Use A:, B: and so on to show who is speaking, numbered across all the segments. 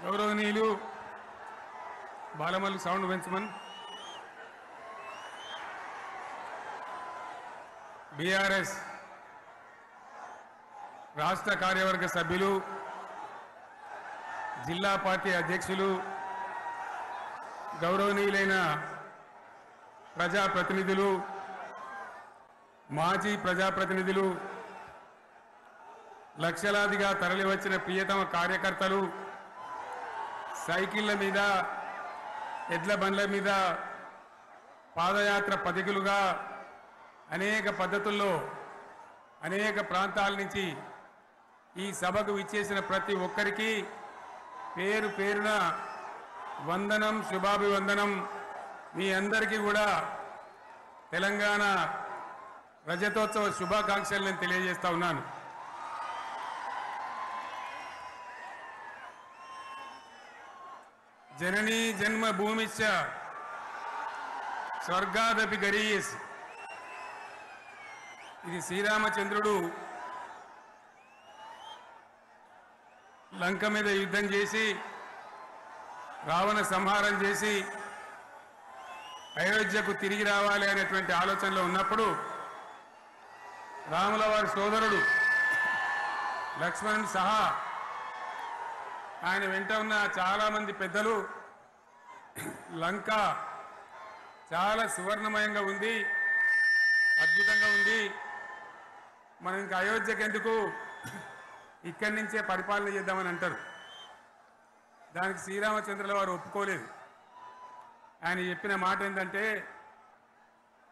A: గౌరవనీయులు Balamalli sound పెంచమన్ BRS రాష్ట్ర కార్యవర్గ సభ్యులు జిల్లా పార్టీ అధ్యక్షులు గౌరవనీయులైన ప్రజాప్రతినిధులు మాజీ ప్రజాప్రతినిధులు లక్షలాదిగా తరలివచ్చిన ప్రియతమ కార్యకర్తలు సైకిళ్ల మీద ఎడ్ల బండ్ల మీద పాదయాత్ర పథికులుగా అనేక పద్ధతుల్లో అనేక ప్రాంతాల నుంచి ఈ సభకు విచ్చేసిన ప్రతి ఒక్కరికి పేరు పేరున వందనం శుభాభివందనం. మీ అందరికీ కూడా తెలంగాణ రజతోత్సవ శుభాకాంక్షలు నేను తెలియజేస్తా ఉన్నాను. జననీ జన్మభూమిశ్చ స్వర్గాదపి గరీయస్. ఇది శ్రీరామచంద్రుడు లంక మీద యుద్ధం చేసి రావణ సంహారం చేసి అయోధ్యకు తిరిగి రావాలి అనేటువంటి ఆలోచనలో ఉన్నప్పుడు రాముల వారి సోదరుడు లక్ష్మణుడు సహా ఆయన వెంట ఉన్న చాలామంది పెద్దలు లంక చాలా సువర్ణమయంగా ఉంది, అద్భుతంగా ఉంది, మనం ఇంకా అయోధ్యకు ఎందుకు ఇక్కడి నుంచే పరిపాలన చేద్దామని అంటారు. దానికి శ్రీరామచంద్రుల వారు ఒప్పుకోలేదు. ఆయన చెప్పిన మాట ఏంటంటే,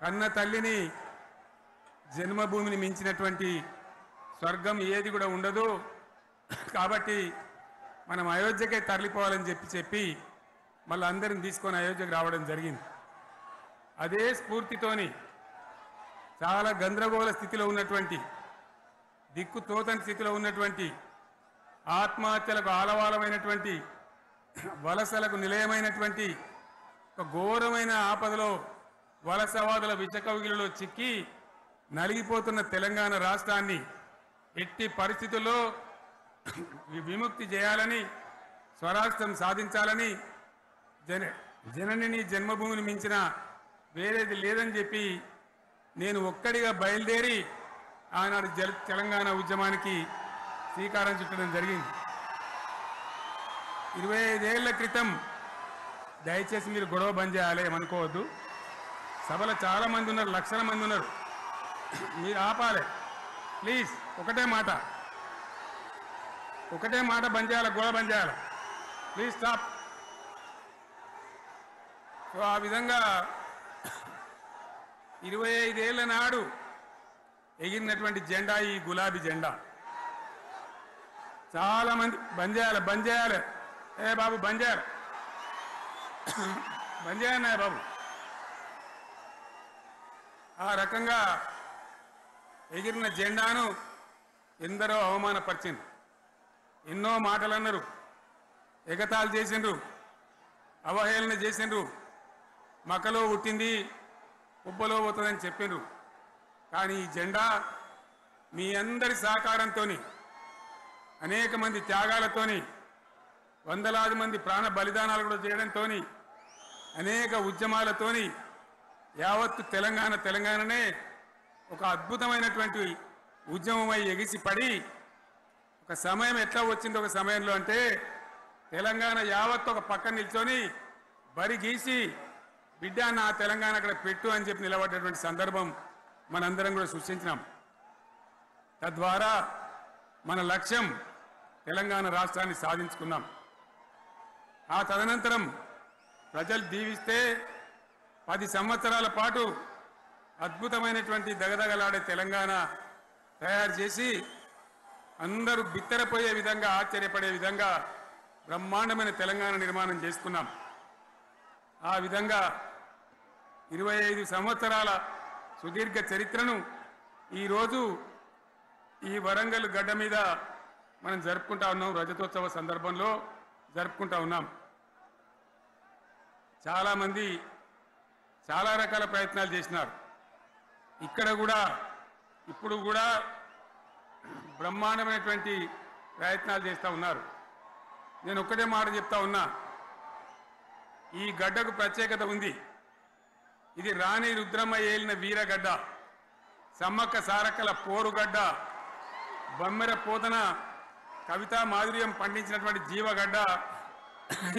A: కన్న తల్లిని జన్మభూమిని మించినటువంటి స్వర్గం ఏది కూడా ఉండదు, కాబట్టి మనం అయోధ్యకే తరలిపోవాలని చెప్పి మళ్ళీ అందరిని తీసుకొని అయోధ్యకు రావడం జరిగింది. అదే స్ఫూర్తితోని చాలా గందరగోళ స్థితిలో ఉన్నటువంటి దిక్కు తోతని స్థితిలో ఉన్నటువంటి ఆత్మహత్యలకు ఆలవాలమైనటువంటి వలసలకు నిలయమైనటువంటి ఒక ఘోరమైన ఆపదలో వలసవాదుల విచకవిగిలలో చిక్కి నలిగిపోతున్న తెలంగాణ రాష్ట్రాన్ని ఎట్టి పరిస్థితుల్లో విముక్తి చేయాలని, స్వరాష్ట్రం సాధించాలని, జననిని జన్మభూమిని మించిన వేరేది లేదని చెప్పి నేను ఒక్కడిగా బయలుదేరి ఆనాడు తెలంగాణ ఉద్యమానికి శ్రీకారం చుట్టడం జరిగింది. 25 ఏళ్ల క్రితం, దయచేసి మీరు గొడవ బంద్ చేయాలి అనుకోవద్దు, సభలో చాలామంది ఉన్నారు, లక్షల మంది ఉన్నారు, మీరు ఆపాలి ప్లీజ్. ఒకటే మాట బంద్ చేయాలి, గొడవ బంద్ చేయాలి, ప్లీజ్ స్టాప్. సో ఆ విధంగా 25 ఏళ్ల నాడు ఎగిరినటువంటి జెండా ఈ గులాబీ జెండా. చాలా మంది బంద్ చేయాలి, ఏ బాబు బంద్ చేయాలి బాబు. ఆ రకంగా ఎగిరిన జెండాను ఎందరో అవమానపరిచింది, ఎన్నో మాటలు అన్నారు, ఎగతాళి చేసిండ్రు, అవహేళన చేసిండ్రు, మకలో పుట్టింది ఉబ్బలో పోతుందని చెప్పిండ్రు. కానీ ఈ జెండా మీ అందరి సహకారంతో, అనేక మంది త్యాగాలతోని, వందలాది మంది ప్రాణ బలిదానాలు కూడా చేయడంతో, అనేక ఉద్యమాలతోని యావత్తు తెలంగాణనే ఒక అద్భుతమైనటువంటి ఉద్యమమై ఎగిసిపడి ఒక సమయం ఎట్లా వచ్చింది, ఒక సమయంలో అంటే తెలంగాణ యావత్తు ఒక పక్కన నిల్చొని బరి గీసి బిడ్డ నా తెలంగాణ అక్కడ పెట్టు అని చెప్పి నిలబడ్డటువంటి సందర్భం మనందరం కూడా సృష్టించినాం. తద్వారా మన లక్ష్యం తెలంగాణ రాష్ట్రాన్ని సాధించుకున్నాం. ఆ తదనంతరం ప్రజలు దీవిస్తే 10 సంవత్సరాల పాటు అద్భుతమైనటువంటి దగదగలాడే తెలంగాణ తయారు చేసి అందరూ బిత్తరపోయే విధంగా, ఆశ్చర్యపడే విధంగా బ్రహ్మాండమైన తెలంగాణ నిర్మాణం చేసుకున్నాం. ఆ విధంగా 25 సంవత్సరాల సుదీర్ఘ చరిత్రను ఈరోజు ఈ వరంగల్ గడ్డ మీద మనం జరుపుకుంటా ఉన్నాం. రజతోత్సవ సందర్భంలో జరుపుకుంటా ఉన్నాం. చాలామంది చాలా రకాల ప్రయత్నాలు చేసినారు. ఇక్కడ కూడా ఇప్పుడు కూడా బ్రహ్మాండమైనటువంటి ప్రయత్నాలు చేస్తూ ఉన్నారు. నేను ఒక్కటే మాట చెప్తా ఉన్నా, ఈ గడ్డకు ప్రత్యేకత ఉంది. ఇది రాణి రుద్రమ్మ ఏలిన వీరగడ్డ, సమ్మక్క సారక్కల పోరుగడ్డ, బొమ్మెర పోతన కవితా మాధుర్యం పండించినటువంటి జీవగడ్డ.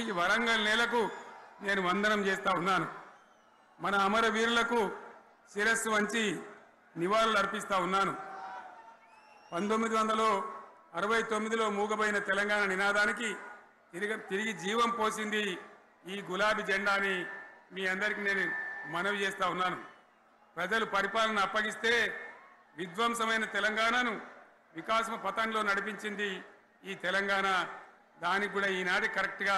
A: ఈ వరంగల్ నేలకు నేను వందనం చేస్తా ఉన్నాను. మన అమరవీరులకు శిరస్సు వంచి నివాళులు అర్పిస్తా ఉన్నాను. 1969లో మూగబోయిన తెలంగాణ నినాదానికి తిరిగి జీవం పోసింది ఈ గులాబీ జెండాని మీ అందరికీ నేను మనవి చేస్తా ఉన్నాను. ప్రజలు పరిపాలన అప్పగిస్తే విధ్వంసమైన తెలంగాణను వికాస పథంలో నడిపించింది ఈ తెలంగాణ. దానికి కూడా ఈనాటి కరెక్ట్గా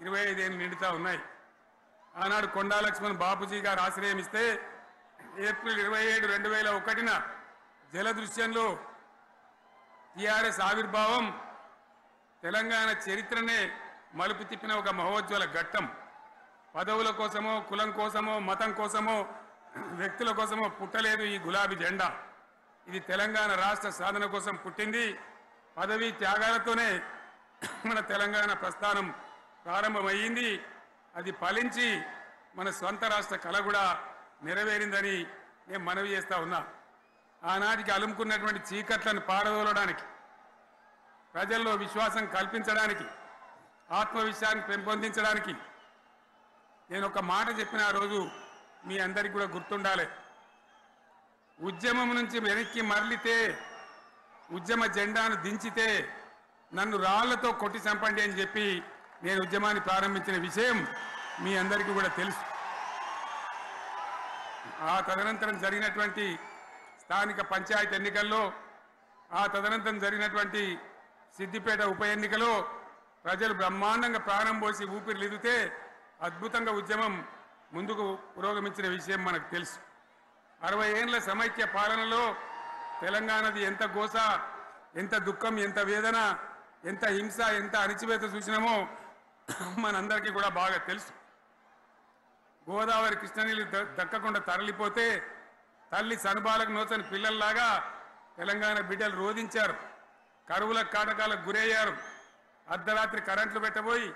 A: 25 ఏళ్ళు నిండుతా ఉన్నాయి. ఆనాడు కొండా లక్ష్మణ్ బాపూజీ గారు ఆశ్రయం ఇస్తే ఏప్రిల్ 27, 2001న జలదృశ్యంలో టీఆర్ఎస్ ఆవిర్భావం తెలంగాణ చరిత్రనే మలుపు తిప్పిన ఒక మహోజ్వల ఘట్టం. పదవుల కోసమో, కులం కోసమో, మతం కోసమో, వ్యక్తుల కోసమో పుట్టలేదు ఈ గులాబీ జెండా. ఇది తెలంగాణ రాష్ట్ర సాధన కోసం పుట్టింది. పదవీ త్యాగాలతోనే మన తెలంగాణ ప్రస్థానం ప్రారంభమయ్యింది. అది ఫలించి మన స్వంత రాష్ట్ర కళ కూడా నెరవేరిందని నేను మనవి చేస్తా ఉన్నా. ఆనాటికి అలుముకున్నటువంటి చీకట్లను పారదోలడానికి, ప్రజల్లో విశ్వాసం కల్పించడానికి, ఆత్మవిశ్వాసాన్ని పెంపొందించడానికి నేను ఒక మాట చెప్పిన ఆ రోజు మీ అందరికీ కూడా గుర్తుండాలి. ఉద్యమం నుంచి వెనక్కి మరలితే, ఉద్యమ జెండాను దించితే నన్ను రాళ్లతో కొట్టి చంపండి అని చెప్పి నేను ఉద్యమాన్ని ప్రారంభించిన విషయం మీ అందరికీ కూడా తెలుసు. ఆ తదనంతరం జరిగినటువంటి స్థానిక పంచాయతీ ఎన్నికల్లో, ఆ తదనంతరం జరిగినటువంటి సిద్దిపేట ఉప ఎన్నికలో ప్రజలు బ్రహ్మాండంగా ప్రాణం పోసి ఊపిరిలిదితే అద్భుతంగా ఉద్యమం ముందుకు పురోగమించిన విషయం మనకు తెలుసు. 60 ఏళ్ల సమైక్య పాలనలో తెలంగాణది ఎంత గోస, ఎంత దుఃఖం, ఎంత వేదన, ఎంత హింస, ఎంత అణిచివేత చూసినామో మనందరికీ కూడా బాగా తెలుసు. గోదావరి కృష్ణనీళ్ళు దక్కకుండా తరలిపోతే తల్లి సనుబాలకు నోచని పిల్లల్లాగా తెలంగాణ బిడ్డలు రోధించారు. కరువుల కాటకాలకు గురయ్యారు. అర్ధరాత్రి కరెంట్లు పెట్టబోయి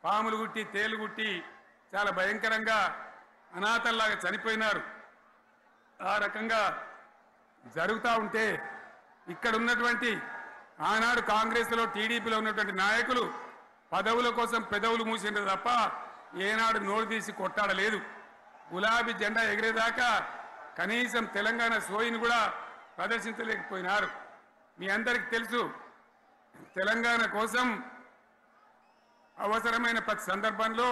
A: పాములు గుట్టి, తేలు గుట్టి చాలా భయంకరంగా అనాథల్లాగా చనిపోయినారు. ఆ రకంగా జరుగుతూ ఉంటే ఇక్కడ ఉన్నటువంటి ఆనాడు కాంగ్రెస్లో, టీడీపీలో ఉన్నటువంటి నాయకులు పదవుల కోసం పెదవులు మూసిండ్రు తప్ప ఏనాడు నోరు తీసి కొట్టాడలేదు. గులాబీ జెండా ఎగిరేదాకా కనీసం తెలంగాణ సోయిని కూడా ప్రదర్శించలేకపోయినారు. మీ అందరికీ తెలుసు, తెలంగాణ కోసం అవసరమైన ప్రతి సందర్భంలో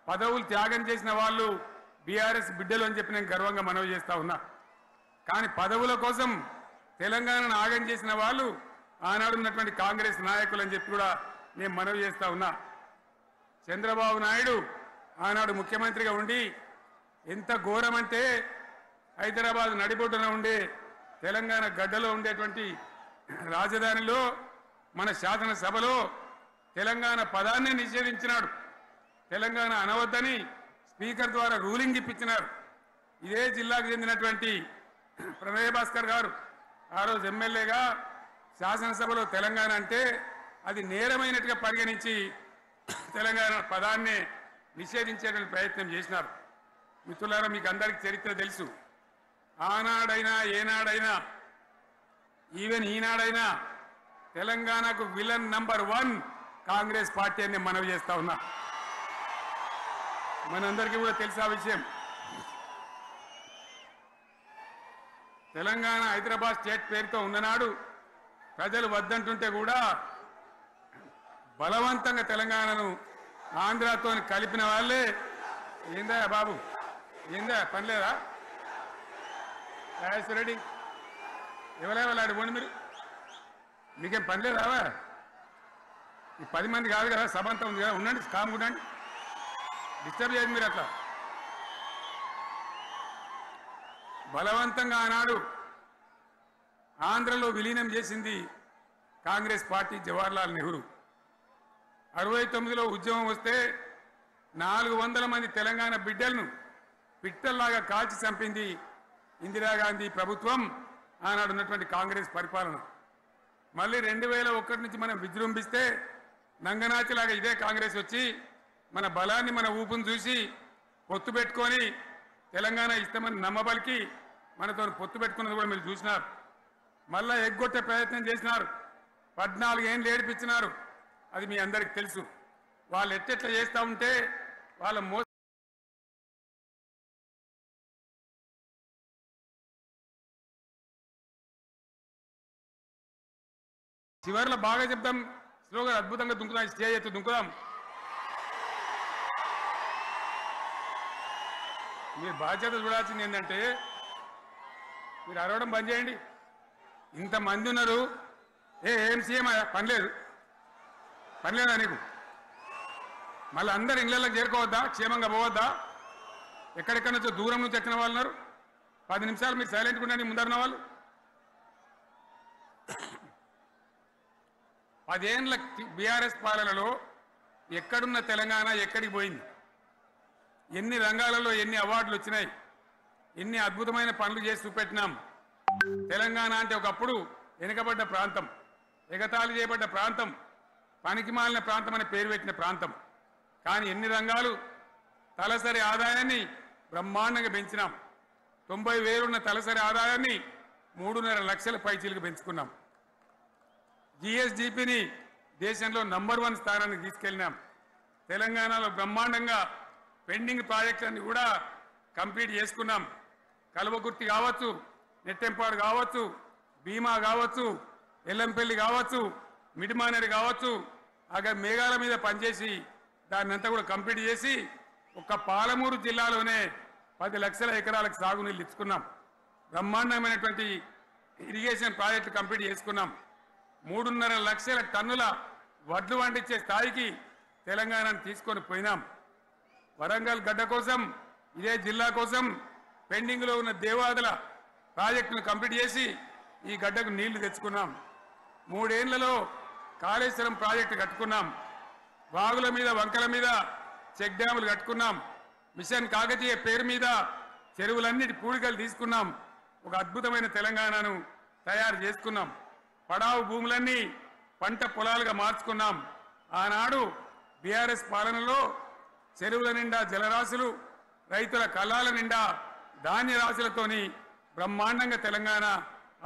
A: పదవులు త్యాగం చేసిన వాళ్ళు బీఆర్ఎస్ బిడ్డలు అని చెప్పి నేను గర్వంగా మనవి చేస్తా ఉన్నా. కానీ పదవుల కోసం తెలంగాణను ఆగం చేసిన వాళ్ళు ఆనాడు ఉన్నటువంటి కాంగ్రెస్ నాయకులు అని చెప్పి కూడా నేను మనవి చేస్తా ఉన్నా. చంద్రబాబు నాయుడు ఆనాడు ముఖ్యమంత్రిగా ఉండి ఎంత ఘోరమంటే హైదరాబాద్ నడిబొడ్డున ఉండే తెలంగాణ గడ్డలో ఉండేటువంటి రాజధానిలో మన శాసనసభలో తెలంగాణ పదాన్ని నిషేధించినాడు. తెలంగాణ అనవద్దని స్పీకర్ ద్వారా రూలింగ్ ఇప్పించినారు. ఇదే జిల్లాకు చెందినటువంటి ప్రణయ్ భాస్కర్ గారు ఆ రోజు ఎమ్మెల్యేగా శాసనసభలో తెలంగాణ అంటే అది నేరమైనట్టుగా పరిగణించి తెలంగాణ పదాన్ని నిషేధించేటువంటి ప్రయత్నం చేసినారు. మిత్రులారా, మీకు అందరికీ చరిత్ర తెలుసు. ఆనాడైనా, ఏనాడైనా, ఈవెన్ ఈనాడైనా తెలంగాణకు విలన్ నంబర్ 1 కాంగ్రెస్ పార్టీ అని మనవి చేస్తా ఉన్నా. మనందరికీ కూడా తెలుసా విషయం. తెలంగాణ హైదరాబాద్ స్టేట్ పేరుతో ఉన్ననాడు ప్రజలు వద్దంటుంటే కూడా బలవంతంగా తెలంగాణను ఆంధ్రాతో కలిపిన వాళ్ళే. ఏందా బాబు, ఏందా పనిలేదా? రెడ్డి ఎవరెవరు పోండి, మీకేం పనిలేదా? ఈ 10 మంది కాదు కదా, సభ అంతా ఉంది కదా, ఉండండి, కామ్ ఉండండి, డిస్టర్బ్ చేయండి మీరు. అట్లా బలవంతంగా ఆనాడు ఆంధ్రలో విలీనం చేసింది కాంగ్రెస్ పార్టీ, జవహర్లాల్ నెహ్రూ. 69లో ఉద్యమం వస్తే 400 మంది తెలంగాణ బిడ్డలను పిట్టల్లాగా కాల్చి చంపింది ఇందిరాగాంధీ ప్రభుత్వం, ఆనాడు ఉన్నటువంటి కాంగ్రెస్ పరిపాలన. మళ్ళీ 2001 నుంచి మనం విజృంభిస్తే నంగనాచిలాగా ఇదే కాంగ్రెస్ వచ్చి మన బలాన్ని మన ఊపును చూసి పొత్తు పెట్టుకొని తెలంగాణ ఇస్తామని నమ్మబలికి మనతో పొత్తు పెట్టుకున్నది కూడా మీరు చూసినారు. మళ్ళా ఎగ్గొట్టే ప్రయత్నం చేసినారు. 14 ఏళ్ళు ఏడిపించినారు. అది మీ అందరికి తెలుసు. వాళ్ళు ఎట్టెట్లా చేస్తూ ఉంటే వాళ్ళ చివరిలో బాగా చెప్తాం. స్లోగా అద్భుతంగా దుంకుదాం. స్టేజ్ ఎత్తు దుంకుదాం. మీరు బాధ్యత చూడాల్సింది ఏంటంటే మీరు అరవడం బంద్ చేయండి. ఇంతమంది ఉన్నారు. ఏం సీఎం పనిలేదు పనిలేదా నీకు? మళ్ళీ అందరు ఇళ్లలోకి చేరుకోవద్దా? క్షేమంగా పోవద్దా? ఎక్కడెక్కడి నుంచో దూరం నుంచి వచ్చిన వాళ్ళు ఉన్నారు. 10 నిమిషాలు మీరు సైలెంట్గా ఉండండి. ముందరిన వాళ్ళు 10 ఏళ్ళ బీఆర్ఎస్ పాలనలో ఎక్కడున్న తెలంగాణ ఎక్కడికి పోయింది? ఎన్ని రంగాలలో ఎన్ని అవార్డులు వచ్చినాయి? ఎన్ని అద్భుతమైన పనులు చేసి చూపెట్టినాం. తెలంగాణ అంటే ఒకప్పుడు వెనుకబడ్డ ప్రాంతం, ఎగతాళి చేయబడ్డ ప్రాంతం, పనికిమాలిన ప్రాంతం అని పేరు పెట్టిన ప్రాంతం. కానీ ఎన్ని రంగాలు తలసరి ఆదాయాన్ని బ్రహ్మాండంగా పెంచినాం. 90,000 ఉన్న తలసరి ఆదాయాన్ని 3.5 లక్షల పైచీలకు పెంచుకున్నాం. జిఎస్డిపిని దేశంలో నంబర్ 1 స్థానానికి తీసుకెళ్ళినాం. తెలంగాణలో బ్రహ్మాండంగా పెండింగ్ ప్రాజెక్టులన్నీ కూడా కంప్లీట్ చేసుకున్నాం. కల్వకుర్తి కావచ్చు, నెట్టెంపాడు కావచ్చు, భీమా కావచ్చు, ఎల్లంపల్లి కావచ్చు, మిడిమానేరు కావచ్చు, అక్కడ మేఘాల మీద పనిచేసి దాన్ని అంతా కూడా కంప్లీట్ చేసి ఒక్క పాలమూరు జిల్లాలోనే 10 లక్షల ఎకరాలకు సాగునీళ్ళు ఇచ్చుకున్నాం. బ్రహ్మాండమైనటువంటి ఇరిగేషన్ ప్రాజెక్టు కంప్లీట్ చేసుకున్నాం. 3.5 లక్షల టన్నుల వడ్లు పండించే స్థాయికి తెలంగాణను తీసుకొని పోయినాం. వరంగల్ గడ్డ కోసం, ఇదే జిల్లా కోసం పెండింగ్లో ఉన్న దేవాదుల ప్రాజెక్టును కంప్లీట్ చేసి ఈ గడ్డకు నీళ్లు తెచ్చుకున్నాం. 3 ఏళ్లలో కాళేశ్వరం ప్రాజెక్టు కట్టుకున్నాం. వాగుల మీద వంకల మీద చెక్ డ్యాములు కట్టుకున్నాం. మిషన్ కాకతీయ పేరు మీద చెరువులన్నిటి పూడికలు తీసుకున్నాం. ఒక అద్భుతమైన తెలంగాణను తయారు చేసుకున్నాం. పడావు భూములన్నీ పంట పొలాలుగా మార్చుకున్నాం. ఆనాడు బీఆర్ఎస్ పాలనలో చెరువుల నిండా జలరాశులు, రైతుల కళ్ళాల నిండా ధాన్య రాశులతోని బ్రహ్మాండంగా తెలంగాణ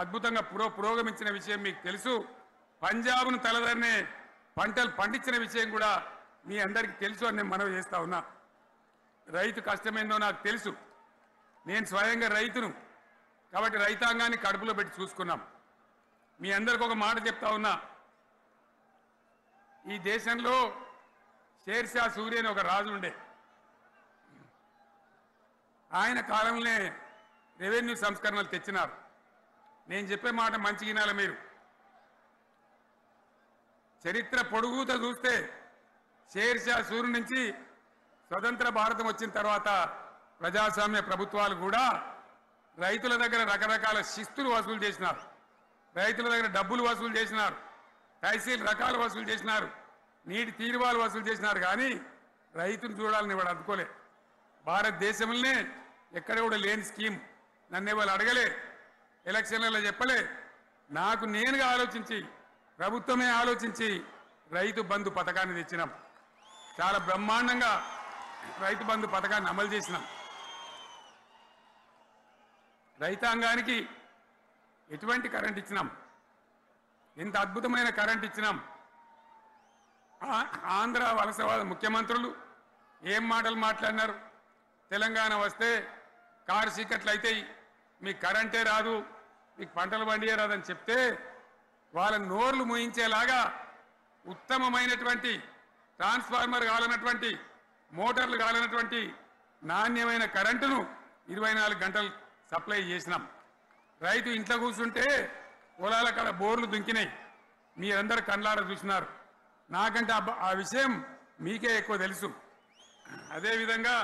A: అద్భుతంగా పురోగమించిన విషయం మీకు తెలుసు. పంజాబ్ను తలదన్నే పంటలు పండించిన విషయం కూడా మీ అందరికీ తెలుసు అని నేను మనవి చేస్తా ఉన్నా. రైతు కష్టమేందో నాకు తెలుసు. నేను స్వయంగా రైతును కాబట్టి రైతాంగాన్ని కడుపులో పెట్టి చూసుకున్నాం. మీ అందరికి ఒక మాట చెప్తా ఉన్నా. ఈ దేశంలో షేర్షా సూరి అని ఒక రాజు ఉండే. ఆయన కాలంలోనే రెవెన్యూ సంస్కరణలు తెచ్చినారు. నేను చెప్పే మాట మంచిగా వినాలి మీరు. చరిత్ర పొడుగుతో చూస్తే షేర్షా సూరి నుంచి స్వతంత్ర భారతం వచ్చిన తర్వాత ప్రజాస్వామ్య ప్రభుత్వాలు కూడా రైతుల దగ్గర రకరకాల శిస్తులు వసూలు చేసినారు. రైతుల దగ్గర డబ్బులు వసూలు చేసినారు. తహసీల్ రకాలు వసూలు చేసినారు. నీటి తీరువాలు వసూలు చేసినారు. కానీ రైతును చూడాలని వాడు అందుకోలే. భారతదేశంలోనే ఎక్కడ కూడా లేని స్కీమ్. నన్ను వాళ్ళు అడగలే, ఎలక్షన్లలో చెప్పలే. నాకు నేనుగా ఆలోచించి, ప్రభుత్వమే ఆలోచించి రైతు బంధు పథకాన్ని తెచ్చినాం. చాలా బ్రహ్మాండంగా రైతు బంధు పథకాన్ని అమలు చేసినాం. రైతాంగానికి ఎటువంటి కరెంట్ ఇచ్చినాం, ఎంత అద్భుతమైన కరెంట్ ఇచ్చినాం. ఆంధ్ర వలసవాద ముఖ్యమంత్రులు ఏం మాటలు మాట్లాడినారు? తెలంగాణ వస్తే కారు చీకట్లు అవుతాయి, మీకు కరెంటే రాదు, మీకు పంటలు పండియే రాదని చెప్తే వాళ్ళ నోర్లు మూయించేలాగా ఉత్తమమైనటువంటి ట్రాన్స్ఫార్మర్ కావాలన్నటువంటి, మోటార్లు కావాలన్నటువంటి నాణ్యమైన కరెంటును 24 గంటలు సప్లై చేసినాం. రైతు ఇంట్లో కూర్చుంటే పొలాల కాడ బోర్లు దుంకినాయి. మీరందరూ కళ్ళారా చూసినారు. నాకంటే ఆ విషయం మీకే ఎక్కువ తెలుసు. అదేవిధంగా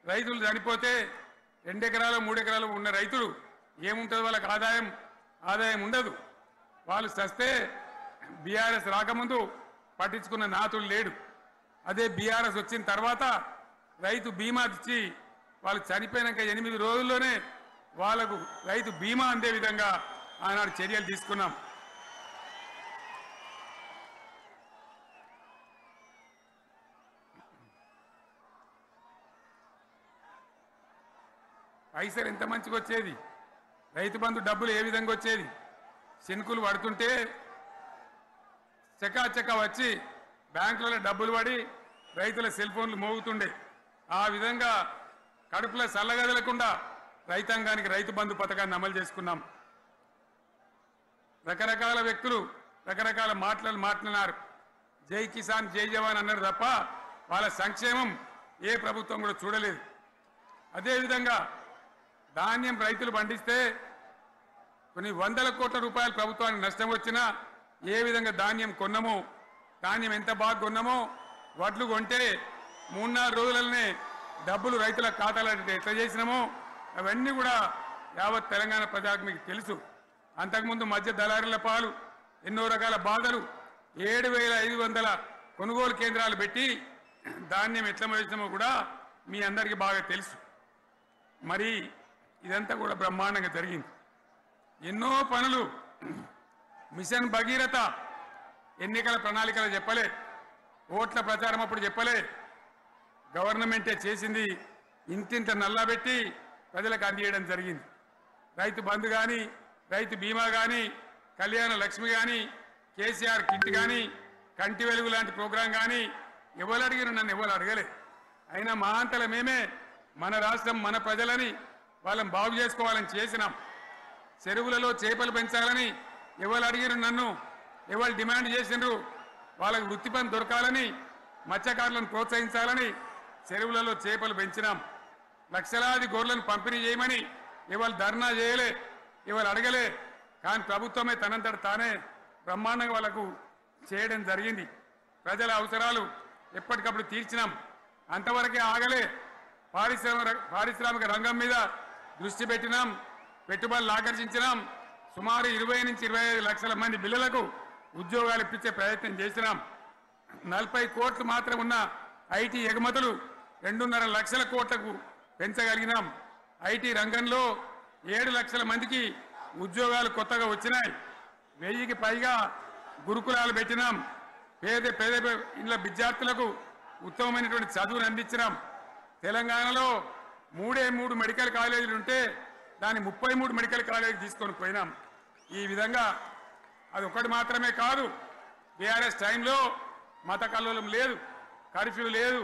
A: రైతులు చనిపోతే 2 ఎకరాలు 3 ఎకరాలు ఉన్న రైతులు ఏముంటుంది? వాళ్ళకి ఆదాయం ఉండదు. వాళ్ళు చస్తే బీఆర్ఎస్ రాకముందు పట్టించుకున్న నాతుడు లేడు. అదే బీఆర్ఎస్ వచ్చిన తర్వాత రైతు బీమా ఇచ్చి వాళ్ళు చనిపోయినాక 8 రోజుల్లోనే వాళ్లకు రైతు బీమా అందే విధంగా ఆనాడు చర్యలు తీసుకున్నాం. పైసలు ఎంత మంచిగా వచ్చేది, రైతు బంధు డబ్బులు ఏ విధంగా వచ్చేది, శనుకులు పడుతుంటే చకా వచ్చి బ్యాంకులలో డబ్బులు పడి రైతుల సెల్ ఫోన్లు మోగుతుండే. ఆ విధంగా కడుపులో చల్లగదలకుండా రైతాంగానికి రైతు బంధు పథకాన్ని అమలు చేసుకున్నాం. రకరకాల వ్యక్తులు రకరకాల మాట్లాడినారు. జై కిసాన్ జై జవాన్ అన్నారు తప్ప వాళ్ళ సంక్షేమం ఏ ప్రభుత్వం కూడా చూడలేదు. అదేవిధంగా ధాన్యం రైతులు పండిస్తే కొన్ని వందల కోట్ల రూపాయలు ప్రభుత్వానికి నష్టం వచ్చినా ఏ విధంగా ధాన్యం కొన్నామో, ధాన్యం ఎంత బాగా కొన్నామో, వడ్లు కొంటే 3-4 రోజులనే డబ్బులు రైతుల ఖాతాలో ఎట్లా చేసినామో అవన్నీ కూడా యావత్ తెలంగాణ ప్రజలకు మీకు తెలుసు. అంతకుముందు మధ్య దళారుల పాలు ఎన్నో రకాల బాధలు, 7,500 కొనుగోలు కేంద్రాలు పెట్టి ధాన్యం ఎట్లా వేసినామో కూడా మీ అందరికీ బాగా తెలుసు. మరి ఇదంతా కూడా బ్రహ్మాండంగా జరిగింది. ఎన్నో పనులు మిషన్ భగీరథ ఎన్నికల ప్రణాళికలు చెప్పలే, ఓట్ల ప్రచారం అప్పుడు చెప్పలే, గవర్నమెంటే చేసింది. ఇంటింట నల్లబెట్టి ప్రజలకు అందియడం జరిగింది. రైతు బంధు కానీ, రైతు బీమా కానీ, కళ్యాణ లక్ష్మి కానీ, కేసీఆర్ కిట్ కానీ, కంటి వెలుగు లాంటి ప్రోగ్రాం కానీ ఎవరు అడిగిన నన్ను ఎవరు అడగలే. అయినా మా అంతల మేమే మన రాష్ట్రం మన ప్రజలని వాళ్ళని బాగు చేసుకోవాలని చేసినాం. చెరువులలో చేపలు పెంచాలని ఎవరు అడిగిరు నన్ను, ఎవరు డిమాండ్ చేసిండ్రు, వాళ్ళకి వృత్తి పని దొరకాలని, మత్స్యకారులను ప్రోత్సహించాలని చెరువులలో చేపలు పెంచినాం. లక్షలాది గొర్రెలను పంపిణీ చేయమని ఎవరు ధర్నా చేయలే, ఎవరు అడగలే. కానీ ప్రభుత్వమే తనంతట తానే బ్రహ్మాండంగా వాళ్ళకు చేయడం జరిగింది. ప్రజల అవసరాలు ఎప్పటికప్పుడు తీర్చినాం. అంతవరకే ఆగలే. పారిశ్రామిక రంగం మీద దృష్టి పెట్టినాం, పెట్టుబడులు ఆకర్షించినాం. సుమారు 20 నుంచి 25 లక్షల మంది పిల్లలకు ఉద్యోగాలు ఇప్పించే ప్రయత్నం చేసినాం. 40 కోట్లు మాత్రం ఉన్న ఐటీ ఎగుమతులు 2.5 లక్షల కోట్లకు పెంచగలిగినాం. ఐటీ రంగంలో 7 లక్షల మందికి ఉద్యోగాలు కొత్తగా వచ్చినాయి. 1000కి పైగా గురుకులాలు పెట్టినాం. పేద ఇళ్ళ విద్యార్థులకు ఉత్తమమైనటువంటి చదువును అందించినాం. తెలంగాణలో 3 మెడికల్ కాలేజీలు ఉంటే దాన్ని 33 మెడికల్ కాలేజీలు తీసుకొని పోయినాం. ఈ విధంగా అది ఒకటి మాత్రమే కాదు. బీఆర్ఎస్ టైంలో మత కల్లోలం లేదు, కర్ఫ్యూ లేదు,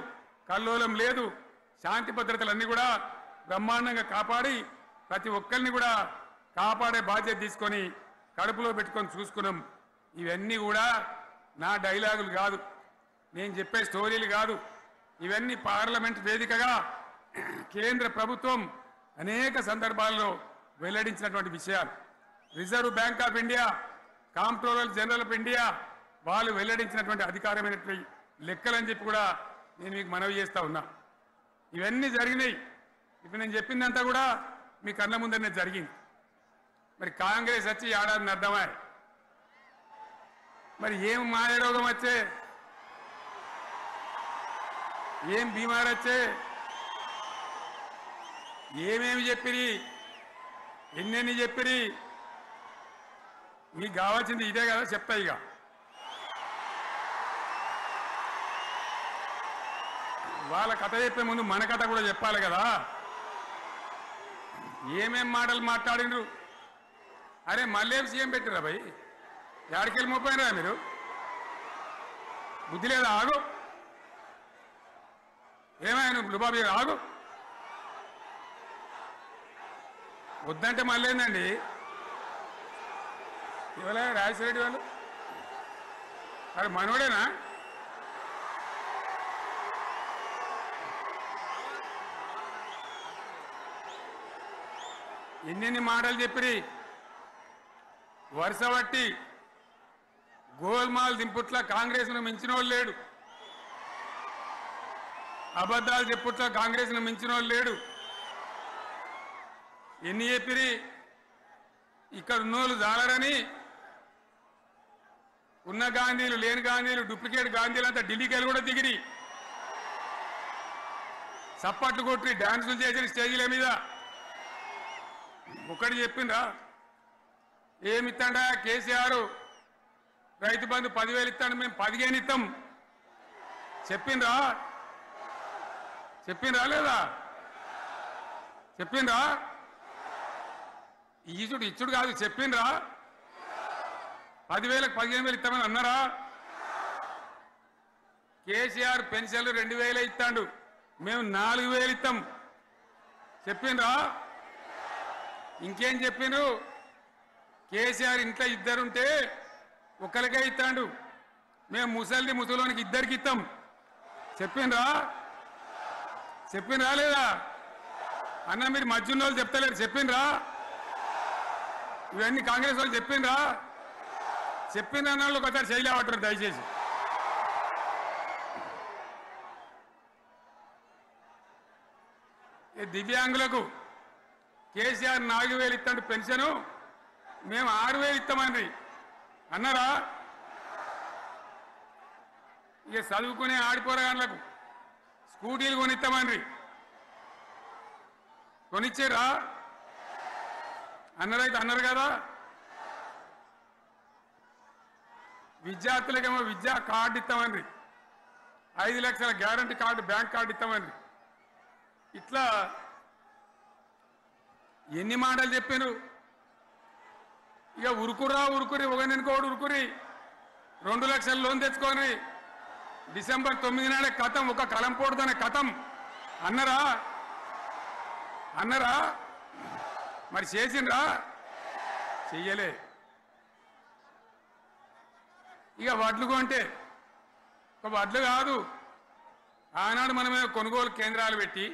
A: కల్లోలం లేదు. శాంతి భద్రతలన్నీ కూడా బ్రహ్మాండంగా కాపాడి ప్రతి ఒక్కరిని కూడా కాపాడే బాధ్యత తీసుకొని కడుపులో పెట్టుకొని చూసుకున్నాం. ఇవన్నీ కూడా నా డైలాగులు కాదు, నేను చెప్పే స్టోరీలు కాదు. ఇవన్నీ పార్లమెంట్ వేదికగా కేంద్ర ప్రభుత్వం అనేక సందర్భాల్లో వెల్లడించినటువంటి విషయాలు. Reserve bank of India, comptroller general of India వాళ్ళు వెల్లడించినటువంటి అధికారమైనటువంటి లెక్కలని చెప్పి కూడా నేను మీకు మనవి చేస్తా ఉన్నా. ఇవన్నీ జరిగినాయి. ఇప్పుడు నేను చెప్పిందంతా కూడా మీ కళ్ళ ముందరనే జరిగింది. మరి కాంగ్రెస్ వచ్చి ఏడాది అర్థమా, మరి ఏం మాయరోగం వచ్చే, ఏం బీమారు వచ్చే, ఏమేమి చెప్పిరి, ఎన్నెన్ని చెప్పిరి, మీకు కావాల్సింది ఇదే కదా. చెప్తా ఇక వాళ్ళ కథ చెప్పే ముందు మన కథ కూడా చెప్పాలి కదా. ఏమేం మాటలు మాట్లాడిండ్రు. అరే మళ్ళీ సీఎం పెట్టిరా భయ్, ఎక్కడికెళ్ళి మోపోయినరా మీరు, బుద్ధి లేదా? ఆగు, ఏమైనా లుబాబీ ఆగు, వద్దంటే మళ్ళీ ఏందండి ఇవాళ రాజశేఖర వాళ్ళు అరే మనోడేనా? ఎన్నెన్ని మాటలు చెప్పిరి. వరుస బట్టి గోల్మాల్ దింపుట్ల కాంగ్రెస్ను మించిన వాళ్ళు లేడు, అబద్ధాలు చెప్పుట్ల కాంగ్రెస్ను మించిన వాళ్ళు లేడు. ఎన్ని చెప్పిరి. ఇక్కడ ఉన్నోళ్ళు జాలరని ఉన్న గాంధీలు లేని గాంధీలు డూప్లికేట్ గాంధీలు అంతా ఢిల్లీకి కూడా దిగిరి, చప్పట్లు కొట్టి డాన్సులు చేసిన స్టేజీల మీద. ఒకటి చెప్పిండ్రా, ఏమిత్తాడా కేసీఆర్ రైతు బంధు 10,000 ఇస్తాడు, మేము 15 ఇస్తాం చెప్పిండ్రా లేదా? చెప్పిండ్రా? ఇచ్చుడు కాదు చెప్పిండ్రా 10,000కు 15,000 ఇస్తామని అన్నారా? కేసీఆర్ పెన్షన్లు 2,000 ఇస్తాడు, మేము 4,000 ఇస్తాం చెప్పిండ్రా? ఇంకేం చెప్పిండ్రు? కేసీఆర్ ఇంట్లో ఇద్దరుంటే ఒక్కరికే ఇస్తాడు, మేము ముసలోనికి ఇద్దరికి ఇస్తాం చెప్పిండ్రా? చెప్పిండ్రా లేదా అన్న? మీరు మధ్యున్న వాళ్ళు చెప్తలేరు, చెప్పిండ్రా? ఇవన్నీ కాంగ్రెస్ వాళ్ళు చెప్పిండ్రా? చెప్పిండ్రు అన్న వాళ్ళు ఒకసారి చేయలేమంటారు దయచేసి. దివ్యాంగులకు కేసీఆర్ 4,000 ఇస్తాడు పెన్షను, మేము 6,000 ఇస్తామండి అన్నారా? ఇక చదువుకునే ఆడిపోరగాళ్ళకు స్కూటీలు కొనిస్తామండి, కొనిచ్చారా? అన్నారైతే అన్నారు కదా. విద్యార్థులకేమో విద్యా కార్డు ఇస్తామండి, 5 లక్షల గ్యారంటీ కార్డు, బ్యాంక్ కార్డు ఇస్తామండి. ఇట్లా ఎన్ని మాటలు చెప్పారు? ఇక ఉరుకురి ఒకరినికోడు ఉరుకురి 2 లక్షల లోన్ తెచ్చుకొని డిసెంబర్ 9 నాడే కథం, ఒక కలంపోడుతోనే కథం అన్నరా? మరి చేసిండ్రా? చెయ్యలే. ఇక వడ్లు కొంటే ఒక వడ్లు కాదు, ఆనాడు మనమే కొనుగోలు కేంద్రాలు పెట్టి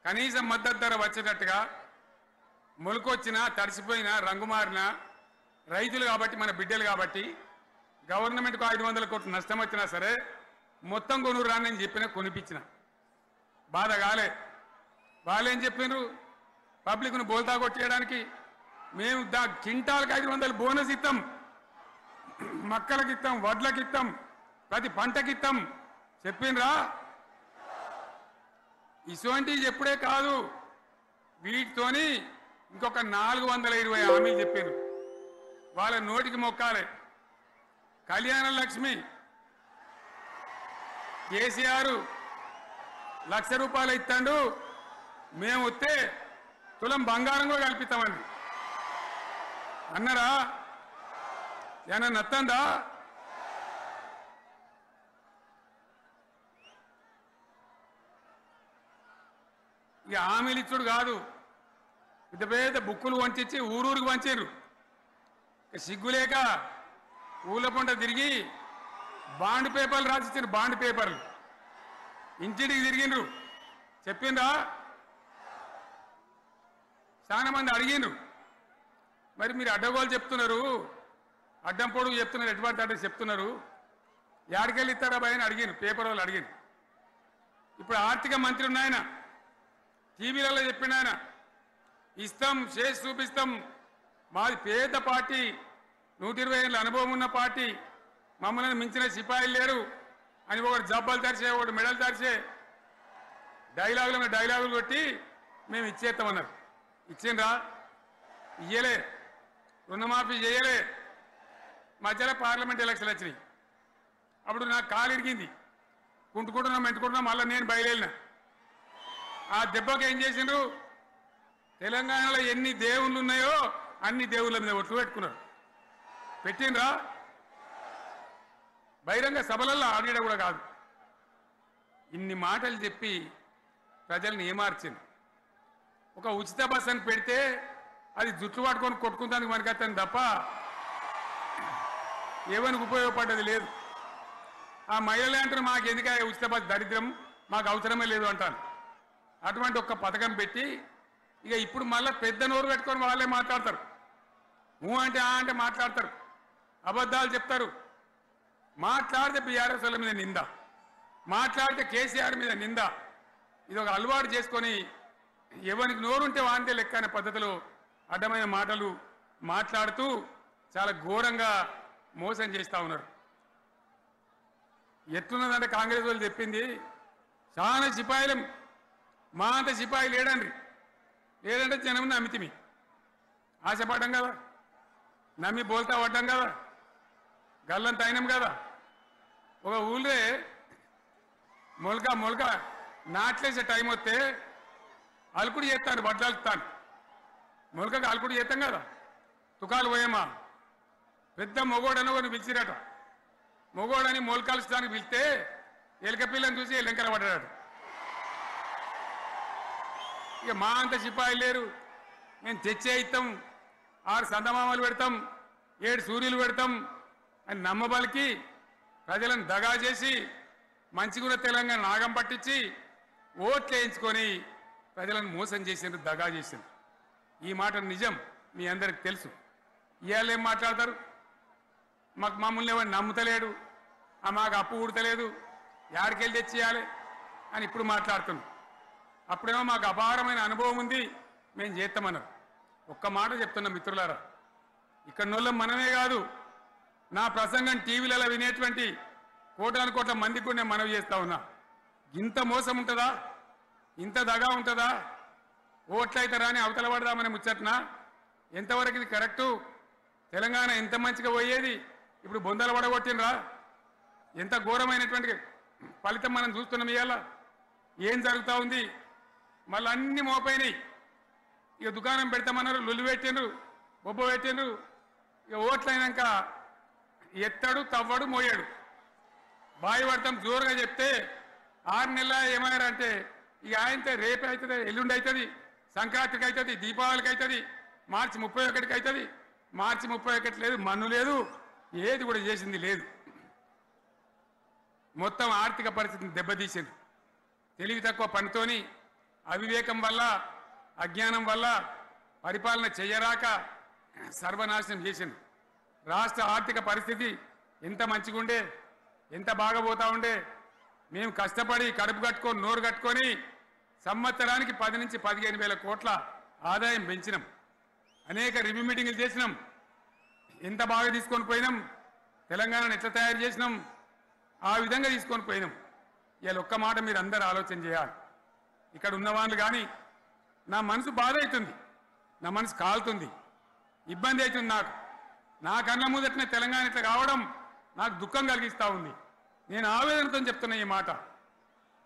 A: కనీసం మద్దతు ధర వచ్చేటట్టుగా మొలకొచ్చినా తడిసిపోయినా రంగు మారినా రైతులు కాబట్టి, మన బిడ్డలు కాబట్టి, గవర్నమెంట్కు 500 కోట్లు నష్టం వచ్చినా సరే మొత్తం కొనురా అని చెప్పినా కొనిపించిన బాధ కాలే. వాళ్ళేం చెప్పిండ్రు? పబ్లిక్ను బోల్తా కొట్టేయడానికి మేము కింటాలకు 500 బోనస్ ఇస్తాం, మక్కలకి ఇస్తాం, వడ్లకి ఇస్తాం, ప్రతి పంటకి ఇస్తాం చెప్పిండ్రా? ఇటువంటివి చెప్పుడే కాదు, వీటితోని ఇంకొక 420 హామీలు చెప్పారు. వాళ్ళ నోటికి మొక్కాలి. కళ్యాణ లక్ష్మి కేసీఆర్ 1,00,000 రూపాయలు ఇస్తాడు, మేము వస్తే తులం బంగారం కూడా కల్పిస్తామండి అన్నారా? ఏమన్నా నత్తందా? ఇక హామీలు ఇచ్చుడు కాదు, పెద్ద పెద్ద బుక్కులు వంచి ఊరూరికి వంచారు. సిగ్గులేక ఊళ్ళ పంట తిరిగి బాండ్ పేపర్లు రాసిచ్చారు, బాండ్ పేపర్లు ఇంటికి తిరిగిండ్రు చెప్పిండ్రా? చాలా మంది అడిగిండ్రు. మరి మీరు అడ్డగోలు చెప్తున్నారు, అడ్డం పొడుగు చెప్తున్నారు, ఎటువంటి అడ్డ చెప్తున్నారు, యాడికెళ్ళి ఇస్తారా భయ అని అడిగిండ్రు, పేపర్ వాళ్ళు అడిగిండ్రు. ఇప్పుడు ఆర్థిక మంత్రి ఉన్నాయన టీవీలలో చెప్పిండు, ఆయన ఇస్తాం చేసి చూపిస్తాం, మాది పేద పార్టీ, 120 ఏళ్ళ అనుభవం ఉన్న పార్టీ, మమ్మల్ని మించిన సిపాయిలు లేరు అని ఒకటి జబ్బలు తరిచే, ఒకటి మెడలు తరిచే డైలాగులు కొట్టి మేము ఇచ్చేస్తామన్నారు. ఇచ్చిండ్రా? ఇయ్యలే. రుణమాఫీ చేయలే. మధ్యలో పార్లమెంట్ ఎలక్షన్లు వచ్చినాయి. అప్పుడు నాకు కాలు ఇరిగింది, మెంటుకుంటున్నాం, మళ్ళీ నేను బయలుదేరిన. ఆ దెబ్బకి ఏం చేసిండ్రు? తెలంగాణలో ఎన్ని దేవుళ్ళు ఉన్నాయో అన్ని దేవుళ్ళ మీద ఒట్లు పెట్టుకున్నారు. పెట్టిండ్రా? బహిరంగ సభలలో ఆడిడ కూడా కాదు. ఇన్ని మాటలు చెప్పి ప్రజల్ని ఏమార్చింది. ఒక ఉచిత బస్ అని పెడితే అది జుట్లు పట్టుకొని కొట్టుకుంటానికి మనకత్తని తప్ప ఏమనికి ఉపయోగపడ్డది లేదు. ఆ మహిళలే అంటారు మాకు ఎందుక ఉచిత బస్, దరిద్రం, మాకు అవసరమే లేదు అంటారు. అటువంటి ఒక్క పథకం పెట్టి ఇక ఇప్పుడు మళ్ళీ పెద్ద నోరు పెట్టుకొని వాళ్ళే మాట్లాడతారు. అంటే అంటే మాట్లాడతారు, అబద్ధాలు చెప్తారు. మాట్లాడితే బీఆర్ఎస్ వాళ్ళ మీద నింద, మాట్లాడితే కేసీఆర్ మీద నింద. ఇది ఒక అలవాటు చేసుకొని ఎవరికి నోరుంటే వాంతే లెక్క అనే పద్ధతిలో అడ్డమైన మాటలు మాట్లాడుతూ చాలా ఘోరంగా మోసం చేస్తూ ఉన్నారు. ఎట్లున్నదంటే కాంగ్రెస్ వాళ్ళు చెప్పింది, చాలా సిపాయిలం, మా అంత సిపాయి లేడంటే జనం నమ్మితిమి, ఆశపడ్డాం కదా, నమ్మి బోల్తా పడ్డాం కదా, గల్లంత అయినాం కదా. ఒక ఊళ్ళే మొలక నాట్లేసే టైం వస్తే అలుకుడు చేస్తాను, వడ్లు అలుకుతాను. మొలక కాల్పుడు చేస్తాం కదా తుకాలు పోయేమా పెద్ద మొగోడని కొన్ని పిలిచిరట మొగోడని మొలకాల్చడానికి పిలిస్తే ఎలుక పిల్లని చూసి ఎల్లెంకర పడ్డాడు ఇక మా అంత సిపాయి లేరు మేము తెచ్చే ఇస్తాం 6 సందమామలు పెడతాం 7 సూర్యులు పెడతాం అని నమ్మబలికి ప్రజలను దగా చేసి మంచిగున్న తెలంగాణ నాగం పట్టించి ఓట్లు వేయించుకొని ప్రజలను మోసం చేసిండ్రు దగా చేసిండ్రు ఈ మాట నిజం మీ అందరికి తెలుసు ఇవాళ ఏం మాట్లాడతారు మాకు మమ్మల్ని ఎవరు నమ్ముతలేడు మాకు అప్పు ఉడతలేదు యాడికెళ్ళి తెచ్చియాలి అని ఇప్పుడు మాట్లాడుతున్నాం అప్పుడేమో మాకు అపారమైన అనుభవం ఉంది మేము చేస్తామన్నారు ఒక్క మాట చెప్తున్నా మిత్రులారా ఇక్కడ నోళ్ళం మనమే కాదు నా ప్రసంగం టీవీలలో వినేటువంటి కోటాను కోట్ల మందికి కూడా నేను మనవి చేస్తా ఉన్నా ఇంత మోసం ఉంటుందా ఇంత దగా ఉంటుందా ఓట్లయితే రాని అవతల పడదామని ముచ్చట్నా ఎంతవరకు ఇది కరెక్టు తెలంగాణ ఎంత మంచిగా పోయేది ఇప్పుడు బొందలు పడగొట్టినరా ఎంత ఘోరమైనటువంటి ఫలితం మనం చూస్తున్నాం ఇవాళ ఏం జరుగుతూ ఉంది మళ్ళీ అన్ని మోపైనాయి ఇక దుకాణం పెడతామన్నారు లొల్లు పెట్టిండ్రు బొబ్బ పెట్టిండ్రు ఇక ఓట్లయినాక ఎత్తాడు తవ్వడు మోయాడు బాయి పడతాం జోరుగా చెప్తే 6 నెలల ఏమయ్యారంటే ఇక ఆయనతో రేపు అవుతుంది ఎల్లుండి అవుతుంది సంక్రాంతికి అవుతుంది దీపావళికి అవుతుంది మార్చి 31కి అవుతుంది మార్చి 31 లేదు మన్ను లేదు ఏది కూడా చేసింది లేదు మొత్తం ఆర్థిక పరిస్థితిని దెబ్బతీసింది తెలివి తక్కువ పనితోని అవివేకం వల్ల అజ్ఞానం వల్ల పరిపాలన చేయరాక సర్వనాశనం చేసింది రాష్ట్ర ఆర్థిక పరిస్థితి ఎంత మంచిగా ఉండే ఎంత బాగా పోతా ఉండే మేము కష్టపడి కడుపు కట్టుకొని నోరు కట్టుకొని సంవత్సరానికి 10 నుంచి 15 వేల కోట్ల ఆదాయం పెంచినాం అనేక రివ్యూ మీటింగులు చేసినాం ఎంత బాగా తీసుకొని పోయినాం తెలంగాణను ఎట్లా తయారు చేసినాం ఆ విధంగా తీసుకొని పోయినాం ఇవాళ ఒక్క మాట మీరు అందరూ ఆలోచన చేయాలి ఇక్కడ ఉన్నవాళ్ళు కానీ నా మనసు బాధ అవుతుంది నా మనసు కాలుతుంది ఇబ్బంది అవుతుంది నా కళ్ళ ముందటనే తెలంగాణ ఇట్లా కావడం నాకు దుఃఖం కలిగిస్తూ ఉంది నేను ఆవేదనతో చెప్తున్నా ఈ మాట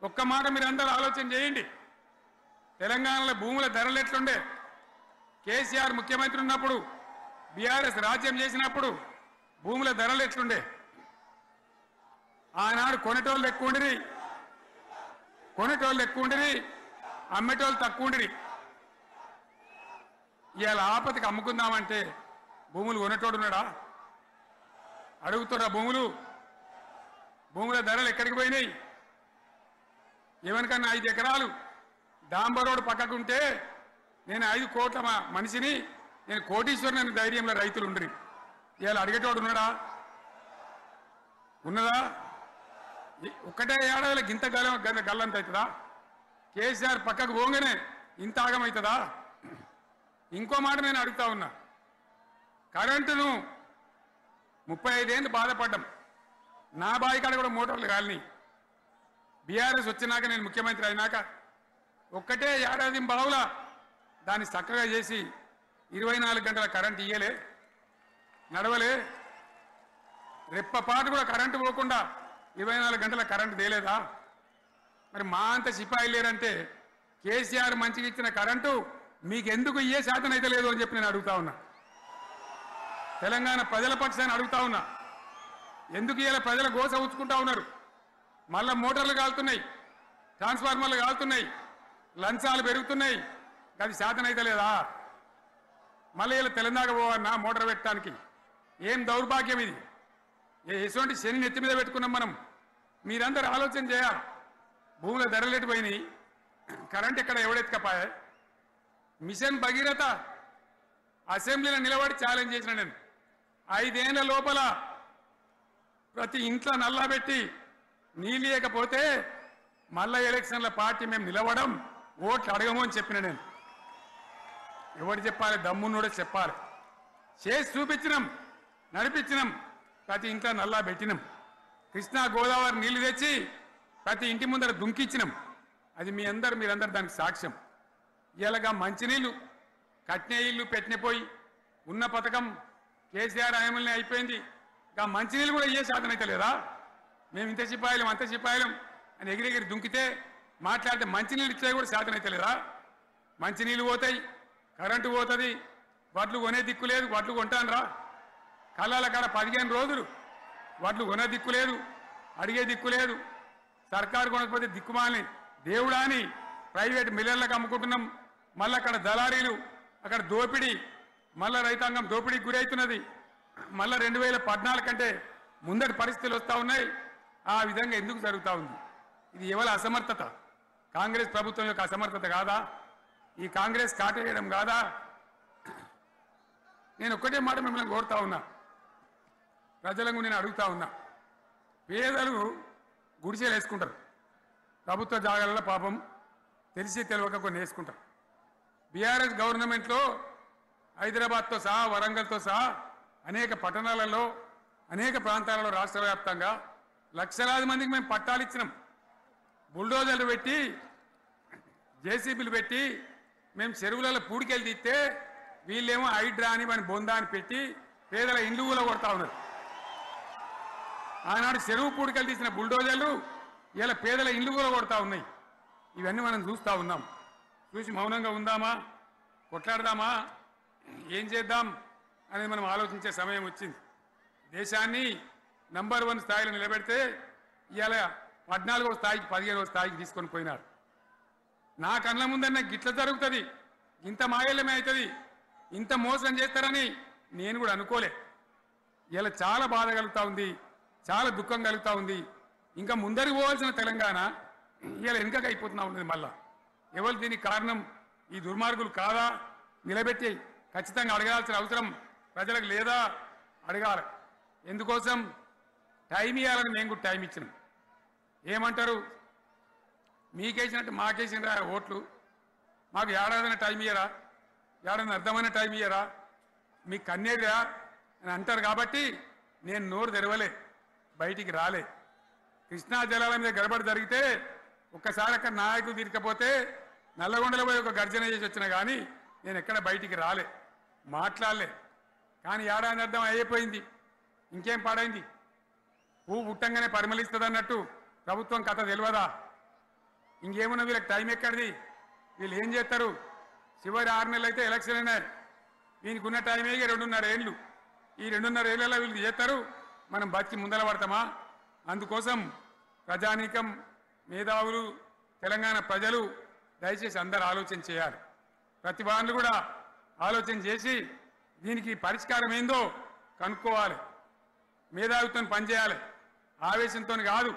A: ఒక్క మాట మీరు అందరూ ఆలోచన చేయండి తెలంగాణలో భూముల ధరలు ఎట్లుండే కేసీఆర్ ముఖ్యమంత్రి ఉన్నప్పుడు బీఆర్ఎస్ రాజ్యం చేసినప్పుడు భూముల ధరలు ఎట్లుండే ఆనాడు కొనేటోళ్ళు ఎక్కువ ఉండిరి అమ్మేటోళ్ళు తక్కువ ఉండిరి ఇవాళ ఆపతికి అమ్ముకుందామంటే భూములు కొనేటోడున్నాడా అడుగుతున్నా భూముల ధరలు ఎక్కడికి పోయినాయి ఎవరికన్నా 5 ఎకరాలు డాంబర్ రోడ్డు పక్కకుంటే నేను 5 కోట్ల మనిషిని నేను కోటీశ్వరుని అనే ధైర్యంలో రైతులు ఉండరు ఇవాళ అడిగేటోడు ఉన్నదా ఒక్కటే ఏడాదిలో ఇంత గల్లంత అవుతుందా కేసీఆర్ పక్కకు పోగానే ఇంత ఆగమవుతుందా ఇంకో మాట నేను అడుగుతా ఉన్నా కరెంటును 35 ఏళ్ళు బాధపడ్డాం నా బావి కాడ కూడా మోటార్లు కాలినాయి బీఆర్ఎస్ వచ్చినాక నేను ముఖ్యమంత్రి అయినాక ఒక్కటే ఏడాది బావులా దాన్ని చక్కగా చేసి 24 గంటల కరెంటు ఇయ్యలే నడవలే రెప్పపాటు కూడా కరెంటు పోకుండా 24 గంటల కరెంటు తేలేదా మరి మా అంత సిపాయి లేరంటే కేసీఆర్ మంచిగా ఇచ్చిన కరెంటు మీకెందుకు ఇయ్యే శాతం అయితే లేదు అని చెప్పి నేను అడుగుతా ఉన్నా తెలంగాణ ప్రజల పక్షాన్ని అడుగుతా ఉన్నా ఎందుకు ఇలా ప్రజల గోస ఉంచుకుంటా ఉన్నారు మళ్ళా మోటార్లు కాలుతున్నాయి ట్రాన్స్ఫార్మర్లు కాలుతున్నాయి లంచాలు పెరుగుతున్నాయి అది శాతం అయితే లేదా మళ్ళీ ఇలా తెలంగాణ పోవన్నా మోటార్ పెట్టడానికి ఏం దౌర్భాగ్యం ఇది ఎటువంటి శని నెత్తి మీద పెట్టుకున్నాం మనం మీరందరూ ఆలోచన చేయాలి భూముల ధరలు ఎటుపోయినాయి కరెంట్ ఎక్కడ ఎవడెత్తుకపోయా మిషన్ భగీరథ అసెంబ్లీలో నిలబడి ఛాలెంజ్ చేసిన నేను 5 ఏళ్ల లోపల ప్రతి ఇంట్లో నల్లా పెట్టి నీళ్ళేయకపోతే మళ్ళా ఎలక్షన్ల పార్టీ మేము నిలవడం ఓట్లు అడగము అని చెప్పిన నేను ఎవరు చెప్పాలి దమ్మున్నోడే చెప్పాలి చేసి చూపించినాం నడిపించినాం ప్రతి ఇంట్లో నల్లా పెట్టినాం కృష్ణా గోదావరి నీళ్లు తెచ్చి ప్రతి ఇంటి ముందర దుంకిచ్చినాం అది మీరందరూ దానికి సాక్ష్యం ఇలాగా మంచినీళ్ళు కట్నే ఇల్లు పెట్టినపోయి ఉన్న పథకం కేసీఆర్ ఆయమల్ని అయిపోయింది ఇంకా మంచినీళ్ళు కూడా ఏ శాతం అయితే లేదా మేము ఇంత సిపాయిలం అంత సిపాయిలం అని ఎగిరెగిరి దుంకితే మాట్లాడితే మంచినీళ్ళు ఇచ్చే కూడా శాతం అయితే లేదా మంచినీళ్ళు పోతాయి కరెంటు పోతుంది, వడ్లు కొనే దిక్కు లేదు, వడ్లు కొంటానరా కళ్ళాల కాడ 15 రోజులు వడ్లు కొనే దిక్కు లేదు, అడిగే దిక్కు లేదు. సర్కారు కొనకపోతే దిక్కుమాలని దేవుడా అని ప్రైవేట్ మిల్లర్లకు అమ్ముకుంటున్నాం. మళ్ళీ అక్కడ దళారీలు, అక్కడ దోపిడీ, మళ్ళీ రైతాంగం దోపిడీకి గురవుతున్నది. మళ్ళీ 2014 కంటే ముందటి పరిస్థితులు వస్తూ ఉన్నాయి. ఆ విధంగా ఎందుకు జరుగుతూ ఉంది? ఇది ఎవరి అసమర్థత? కాంగ్రెస్ ప్రభుత్వం యొక్క అసమర్థత కాదా? ఈ కాంగ్రెస్ కాటేయడం కాదా? నేను ఒక్కటే మాట మిమ్మల్ని కోరుతా ఉన్నా, ప్రజలకు నేను అడుగుతా ఉన్నా. పేదలు గుడిసెలు వేసుకుంటారు, ప్రభుత్వ జాగాలలో పాపం తెలిసి తెలియక కొన్ని వేసుకుంటారు. బీఆర్ఎస్ గవర్నమెంట్లో హైదరాబాద్తో సహా, వరంగల్తో సహా అనేక పట్టణాలలో, అనేక ప్రాంతాలలో రాష్ట్ర వ్యాప్తంగా లక్షలాది మందికి మేము పట్టాలు ఇచ్చినాం. బుల్డోజర్లు పెట్టి, జేసీబీలు పెట్టి మేము చెరువులలో పూడికెళ్ళి తీస్తే వీళ్ళేమో హైడ్రా అని మన బొందా అని పెట్టి పేదల ఇండ్లు కూడా కొడతా ఉన్నారు. ఆనాడు చెరువు పూడికెళ్ళి తీసిన బుల్డోజర్లు ఇలా పేదల ఇండ్లు కూడా కొడతా ఉన్నాయి. ఇవన్నీ మనం చూస్తూ ఉన్నాం. చూసి మౌనంగా ఉందామా, కొట్లాడదామా, ఏం చేద్దాం అనేది మనం ఆలోచించే సమయం వచ్చింది. దేశాన్ని నంబర్ 1 స్థాయిలో నిలబెడితే ఇవాళ 14వ స్థాయికి 15వ స్థాయికి తీసుకొని పోయినారు. నా కళ్ళ ముందన్న గిట్ల జరుగుతుంది, ఇంత మాయల్యమే అవుతుంది, ఇంత మోసం చేస్తారని నేను కూడా అనుకోలే. ఇలా చాలా బాధ కలుగుతూ ఉంది, చాలా దుఃఖం కలుగుతూ ఉంది. ఇంకా ముందరికి పోవాల్సిన తెలంగాణ ఇలా వెనుకకి అయిపోతున్నా ఉన్నది. మళ్ళా ఎవరు దీనికి కారణం? ఈ దుర్మార్గులు కాదా? నిలబెట్టి ఖచ్చితంగా అడగాల్సిన అవసరం ప్రజలకు లేదా? అడగాలి. ఎందుకోసం? టైం ఇవ్వాలని మేము కూడా టైం ఇచ్చినాం. ఏమంటారు? మీకేసినట్టు మాకేసిన ఓట్లు, మాకు ఏడాదిన టైం ఇయ్యరా, ఏడాది అర్థమైన టైం ఇయ్యరా, మీకు కన్నేదిరా అని అంటారు. కాబట్టి నేను నోరు తెరవలే, బయటికి రాలే. కృష్ణా జలాల మీద గడబడి జరిగితే ఒక్కసారి అక్కడ నాయకులు తీరకపోతే నల్లగొండలో పోయి ఒక గర్జన చేసి వచ్చినా కానీ నేను ఎక్కడ బయటికి రాలే, మాట్లాడలే. కానీ ఏడాది అర్థం అయిపోయింది, ఇంకేం పాడైంది? పువ్వు పుట్టంగానే పరిమళిస్తుంది అన్నట్టు ప్రభుత్వం కథ తెలియదా? ఇంకేమున్నా వీళ్ళకి టైం ఎక్కడిది? వీళ్ళు ఏం చేస్తారు? చివరి 6 నెలలు అయితే ఎలక్షన్ అయినారు. దీనికి ఉన్న టైమే 2.5 ఏళ్ళు. ఈ 2.5 ఏళ్ళలో వీళ్ళు చేస్తారు, మనం బతికి ముందర పడతామా? అందుకోసం ప్రజానీకం, మేధావులు, తెలంగాణ ప్రజలు దయచేసి అందరూ ఆలోచన చేయాలి. ప్రతి వాళ్ళు కూడా ఆలోచన చేసి దీనికి పరిష్కారం ఏందో కనుక్కోవాలి. మేధావితో పనిచేయాలి, ఆవేశంతో కాదు.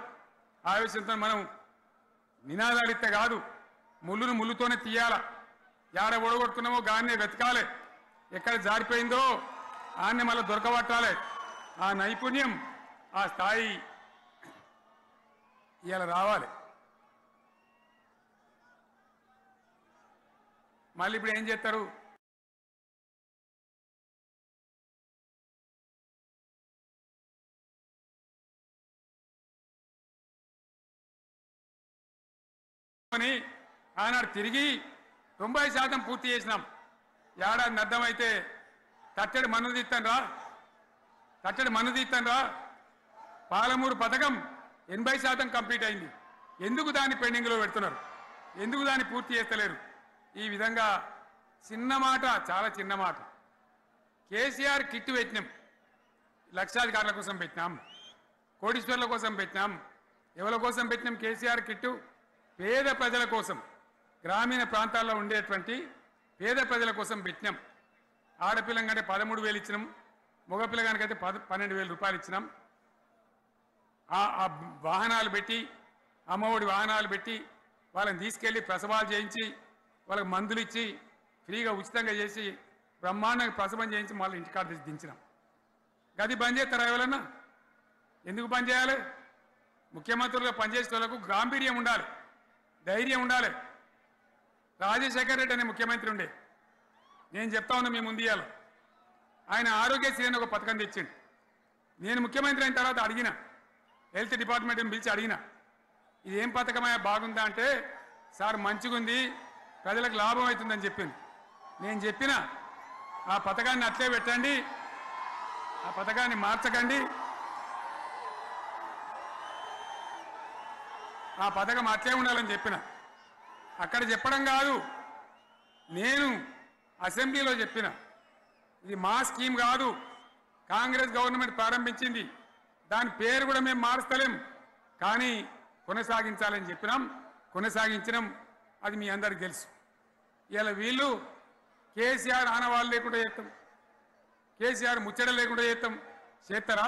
A: ఆవేశంతో మనం నినాదాలు ఇస్తే కాదు, ముళ్ళును ముళ్ళుతోనే తీయాల. యాడ ఓడగొడుతున్నామో గాన్నే వెతకాలి, ఎక్కడ జారిపోయిందో ఆన్నే మళ్ళీ దొరకబట్టాలి. ఆ నైపుణ్యం, ఆ స్థాయి ఇవాళ రావాలి. మళ్ళీ ఇప్పుడు ఏం చేస్తారు? అని ఆనాడు తిరిగి 90% పూర్తి చేసినాం. ఏడాది అర్థమైతే తట్టడి మన్ను తీస్తాను రా. పాలమూరు పథకం 80% కంప్లీట్ అయింది. ఎందుకు దాన్ని పెండింగ్లో పెడుతున్నారు? ఎందుకు దాన్ని పూర్తి చేస్తలేరు? ఈ విధంగా చిన్న మాట, చాలా చిన్న మాట. కేసీఆర్ కిట్ పెట్టినాం, లక్షాధికారుల కోసం పెట్టినాం, కోటీశ్వర్ల కోసం పెట్టినాం. ఎవరి కోసం పెట్టినాం కేసీఆర్ కిట్టు? పేద ప్రజల కోసం, గ్రామీణ ప్రాంతాల్లో ఉండేటువంటి పేద ప్రజల కోసం పెట్టినాం. ఆడపిల్లంటే 13,000 ఇచ్చినాం, మగ పిల్లగానికైతే 12,000 రూపాయలు ఇచ్చినాం. ఆ వాహనాలు పెట్టి, అమ్మఒడి వాహనాలు పెట్టి వాళ్ళని తీసుకెళ్ళి ప్రసవాలు చేయించి, వాళ్ళకి మందులు ఇచ్చి, ఫ్రీగా ఉచితంగా చేసి, బ్రహ్మాండంగా ప్రసవం చేయించి మళ్ళీ ఇంటికాడ దించినాం. గది బంద్ చేస్తారా ఎవరన్నా? ఎందుకు బంద్ చేయాలి? ముఖ్యమంత్రులుగా పనిచేసే వాళ్ళకు గాంభీర్యం ఉండాలి, ధైర్యం ఉండాలి. రాజశేఖర రెడ్డి అనే ముఖ్యమంత్రి ఉండే, నేను చెప్తా ఉన్నా మీ ముందు ఇయ్యాల. ఆయన ఆరోగ్యశ్రీ అని ఒక పథకం తెచ్చిండు. నేను ముఖ్యమంత్రి అయిన తర్వాత అడిగిన, హెల్త్ డిపార్ట్మెంట్ని పిలిచి అడిగిన, ఇది ఏం పథకమయ్యా, బాగుందా అంటే, సార్ మంచిగుంది, ప్రజలకు లాభం అవుతుందని చెప్పింది. నేను చెప్పిన ఆ పథకాన్ని అట్లే పెట్టండి, ఆ పథకాన్ని మార్చకండి, ఆ పథకం అట్లే ఉండాలని చెప్పిన. అక్కడ చెప్పడం కాదు, నేను అసెంబ్లీలో చెప్పిన ఇది మా స్కీమ్ కాదు, కాంగ్రెస్ గవర్నమెంట్ ప్రారంభించింది, దాని పేరు కూడా మేము మారుస్తలేం, కానీ కొనసాగించాలని చెప్పినాం, కొనసాగించినాం. అది మీ అందరికి తెలుసు. ఇలా వీళ్ళు కేసీఆర్ ఆనవాళ్ళు లేకుండా చేస్తాం, కేసీఆర్ ముచ్చట లేకుండా చేస్తారా?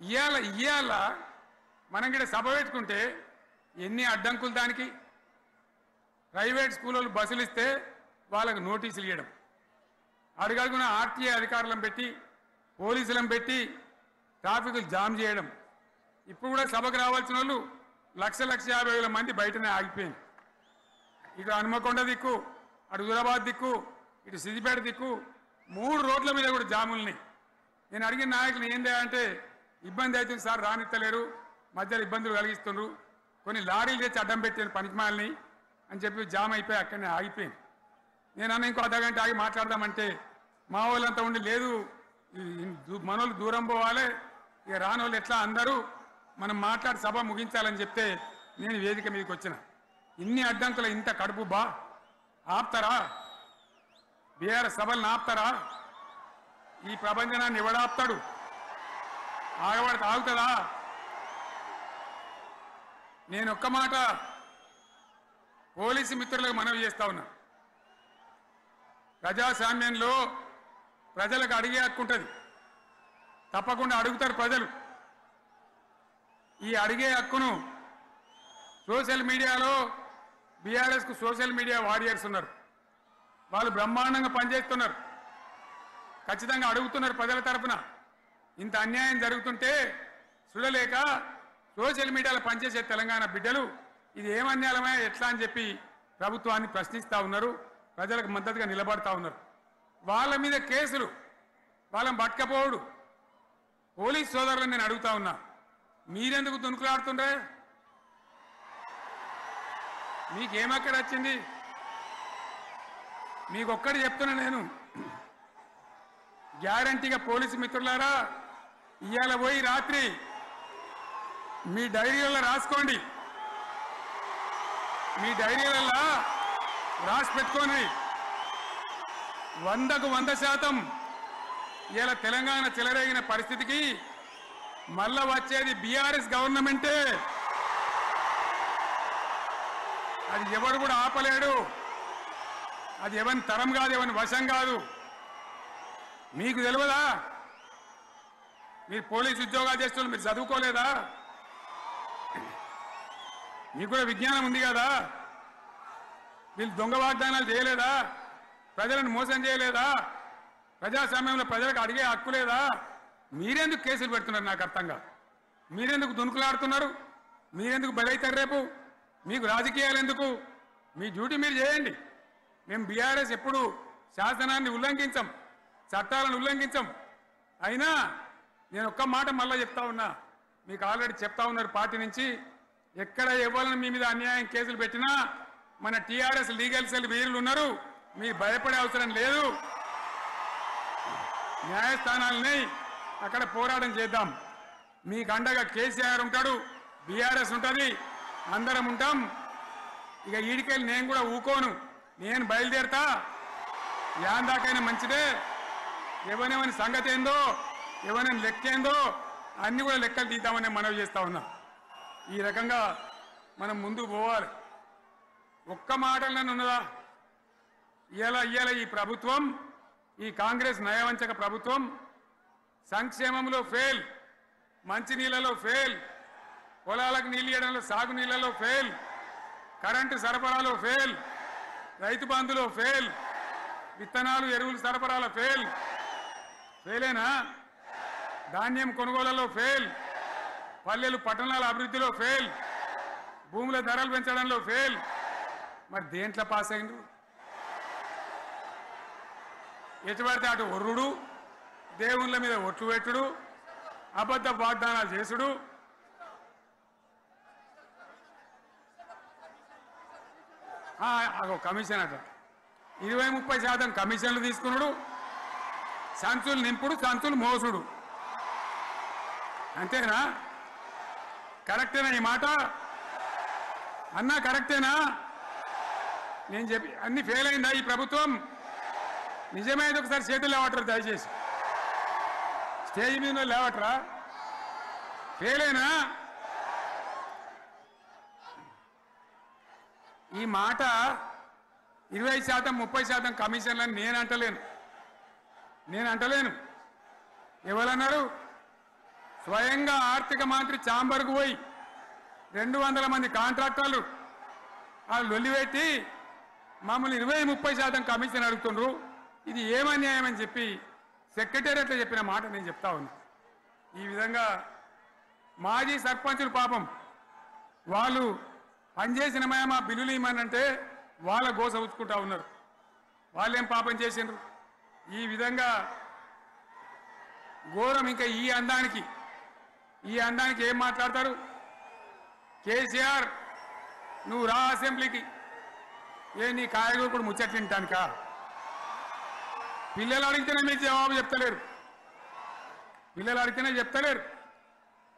A: ఇవాళ మనం కూడా సభ పెట్టుకుంటే ఎన్ని అడ్డంకులు దానికి. ప్రైవేట్ స్కూళ్ళు బస్సులు ఇస్తే వాళ్ళకు నోటీసులు ఇవ్వడం, అడుగడుగున ఆర్టీఏ అధికారులను పెట్టి పోలీసులను పెట్టి ట్రాఫిక్లు జామ్ చేయడం. ఇప్పుడు కూడా సభకు రావాల్సిన వాళ్ళు 1,50,000 మంది బయటనే ఆగిపోయింది. ఇటు హనుమకొండ దిక్కు, అటు హుజరాబాద్ దిక్కు, ఇటు సిద్దిపేట దిక్కు 3 రోడ్ల మీద కూడా జాముల్ని. నేను అడిగిన నాయకులు ఏంది అంటే ఇబ్బంది అవుతుంది సార్, రానిత్తలేరు, మధ్యలో ఇబ్బందులు కలిగిస్తున్నారు, కొన్ని లారీలు తెచ్చి అడ్డం పెట్టాను పనికిమాలని అని చెప్పి జామ్ అయిపోయి అక్కడనే ఆగిపోయింది. నేను అన్న ఇంకో అర్ధగంట ఆగి మాట్లాడదామంటే మా వాళ్ళంతా ఉండి లేదు, మనోళ్ళు దూరం పోవాలి, ఇక రానోళ్ళు ఎట్లా అందరూ మనం మాట్లాడి సభ ముగించాలని చెప్తే నేను వేదిక మీదకి వచ్చిన. ఇన్ని అడ్డంకులు ఇంత కడుపు ఆపుతారా? బీఆర్ఎస్ సభలను ఆపుతారా? ఈ ప్రపంచనాన్ని ఎవడాపుతాడు? ఆగబడితే ఆగుతుందా? నేను ఒక్క మాట పోలీసు మిత్రులకు మనవి చేస్తా ఉన్నా. ప్రజాస్వామ్యంలో ప్రజలకు అడిగే హక్కు ఉంటుంది, తప్పకుండా అడుగుతారు ప్రజలు. ఈ అడిగే హక్కును సోషల్ మీడియాలో బీఆర్ఎస్కు సోషల్ మీడియా వారియర్స్ ఉన్నారు, వాళ్ళు బ్రహ్మాండంగా పనిచేస్తున్నారు, ఖచ్చితంగా అడుగుతున్నారు ప్రజల తరఫున. ఇంత అన్యాయం జరుగుతుంటే చూడలేక సోషల్ మీడియాలో పనిచేసే తెలంగాణ బిడ్డలు ఇది ఏమన్యాయమే ఎట్లా అని చెప్పి ప్రభుత్వాన్ని ప్రశ్నిస్తూ ఉన్నారు, ప్రజలకు మద్దతుగా నిలబడతా ఉన్నారు. వాళ్ళ మీద కేసులు, వాళ్ళని పట్టుకపోవడు. పోలీస్ సోదరులను నేను అడుగుతా ఉన్నా, మీరెందుకు దునుకులాడుతుండ్రే? మీకేమక్కడ వచ్చింది? మీకొక్కటి చెప్తున్నా నేను, గ్యారంటీగా పోలీసు మిత్రులారా, ఇవాళ పోయి రాత్రి మీ డైరీలలో రాసుకోండి, మీ డైరీలలో రాసి పెట్టుకోండి. 100కు 100% ఇలా తెలంగాణ చెలరేగిన పరిస్థితికి మళ్ళా వచ్చేది బీఆర్ఎస్ గవర్నమెంటే. అది ఎవరు కూడా ఆపలేడు, అది ఎవరి తరం కాదు, ఎవరి వశం కాదు. మీకు తెలియదా? మీరు పోలీసు ఉద్యోగాలు చేస్తున్నారు, మీరు చదువుకోలేదా? మీకు కూడా విజ్ఞానం ఉంది కదా? వీళ్ళు దొంగ వాగ్దానాలు చేయలేదా? ప్రజలను మోసం చేయలేదా? ప్రజాస్వామ్యంలో ప్రజలకు అడిగే హక్కు లేదా? మీరెందుకు కేసులు పెడుతున్నారు? నాకు అర్థం కాదు. మీరెందుకు దునుకులాడుతున్నారు? మీరెందుకు బలైతారు? రేపు మీకు రాజకీయాలు ఎందుకు? మీ డ్యూటీ మీరు చేయండి. మేము బీఆర్ఎస్ ఎప్పుడు శాసనాన్ని ఉల్లంఘించం, చట్టాలను ఉల్లంఘించం. అయినా నేను ఒక్క మాట మళ్ళీ చెప్తా ఉన్నా, మీకు ఆల్రెడీ చెప్తా ఉన్నారు పార్టీ నుంచి, ఎక్కడ ఎవరిని మీ మీద అన్యాయం కేసులు పెట్టినా మన టీఆర్ఎస్ లీగల్ సెల్ వీరులు ఉన్నారు, మీరు భయపడే అవసరం లేదు. న్యాయస్థానాలని అక్కడ పోరాటం చేద్దాం. మీకు అండగా కేసీఆర్ ఉంటాడు, బీఆర్ఎస్ ఉంటుంది, అందరం ఉంటాం. ఇక ఈడికెళ్ళి నేను కూడా ఊకోను, నేను బయలుదేరతా. యాందాకైనా మంచిదే, ఎవరెవరి సంగతి ఏందో, ఎవరైనా లెక్కేందో అన్ని కూడా లెక్కలు తీద్దామని మనవి చేస్తా ఉన్నా. ఈ రకంగా మనం ముందుకు పోవాలి. ఒక్క మాటలను ఉన్నదా? ఇవాళ ఈ ప్రభుత్వం, ఈ కాంగ్రెస్ నయవంచక ప్రభుత్వం సంక్షేమంలో ఫెయిల్, మంచినీళ్ళలో ఫెయిల్, పొలాలకు నీళ్ళు ఇవ్వడంలో, సాగు నీళ్లలో ఫెయిల్, కరెంటు సరఫరాలో ఫెయిల్, రైతు బంధులో ఫెయిల్, విత్తనాలు ఎరువులు సరఫరాలో ఫెయిలేనా? ధాన్యం కొనుగోళ్లలో ఫెయిల్, పల్లెలు పట్టణాల అభివృద్ధిలో ఫెయిల్, భూముల ధరలు పెంచడంలో ఫెయిల్. మరి దేంట్లో పాస్ అయిండు? ఎటుపడితే అటు ఒర్రుడు, దేవుళ్ళ మీద ఒట్లు పెట్టుడు, అబద్ధ వాగ్దానాలు చేసుడు. కమిషన్ అట 20-30% కమిషన్లు తీసుకున్నాడు, సంచులు నింపుడు, సంచులు మోసుడు. అంతేనా? కరెక్టేనా ఈ మాట? అన్నా కరెక్టేనా? నేను చెప్పి అన్ని ఫెయిల్ అయిందా ఈ ప్రభుత్వం? నిజమైతే ఒకసారి చేతులు లేవటరు దయచేసి. స్టేజ్ మీద లేవటరా? ఫెయిలేనా? ఈ మాట 20% 30% కమిషన్లని నేను అంటలేను. ఎవరన్నారు? స్వయంగా ఆర్థిక మంత్రి ఛాంబర్కు పోయి 200 మంది కాంట్రాక్టర్లు వాళ్ళు లొల్లిపెట్టి మమ్మల్ని 20-30% కమిషన్ అడుగుతుండ్రు, ఇది ఏమన్యాయమని చెప్పి సెక్రటేరియట్లో చెప్పిన మాట నేను చెప్తా ఉన్నా. ఈ విధంగా మాజీ సర్పంచులు పాపం వాళ్ళు పనిచేసిన మా బిల్లులు ఇవ్వమనంటే వాళ్ళ గోస ఉచ్చుకుంటా ఉన్నారు. వాళ్ళేం పాపం చేసిండ్రు? ఈ విధంగా ఘోరం. ఇంకా ఈ అందానికి ఏం మాట్లాడతారు? కేసీఆర్ నువ్వు రా అసెంబ్లీకి, నీ కాయగూరకుడు ముచ్చట్లు తింటానికా? పిల్లలు అడిగితేనే మీకు జవాబు చెప్తలేరు.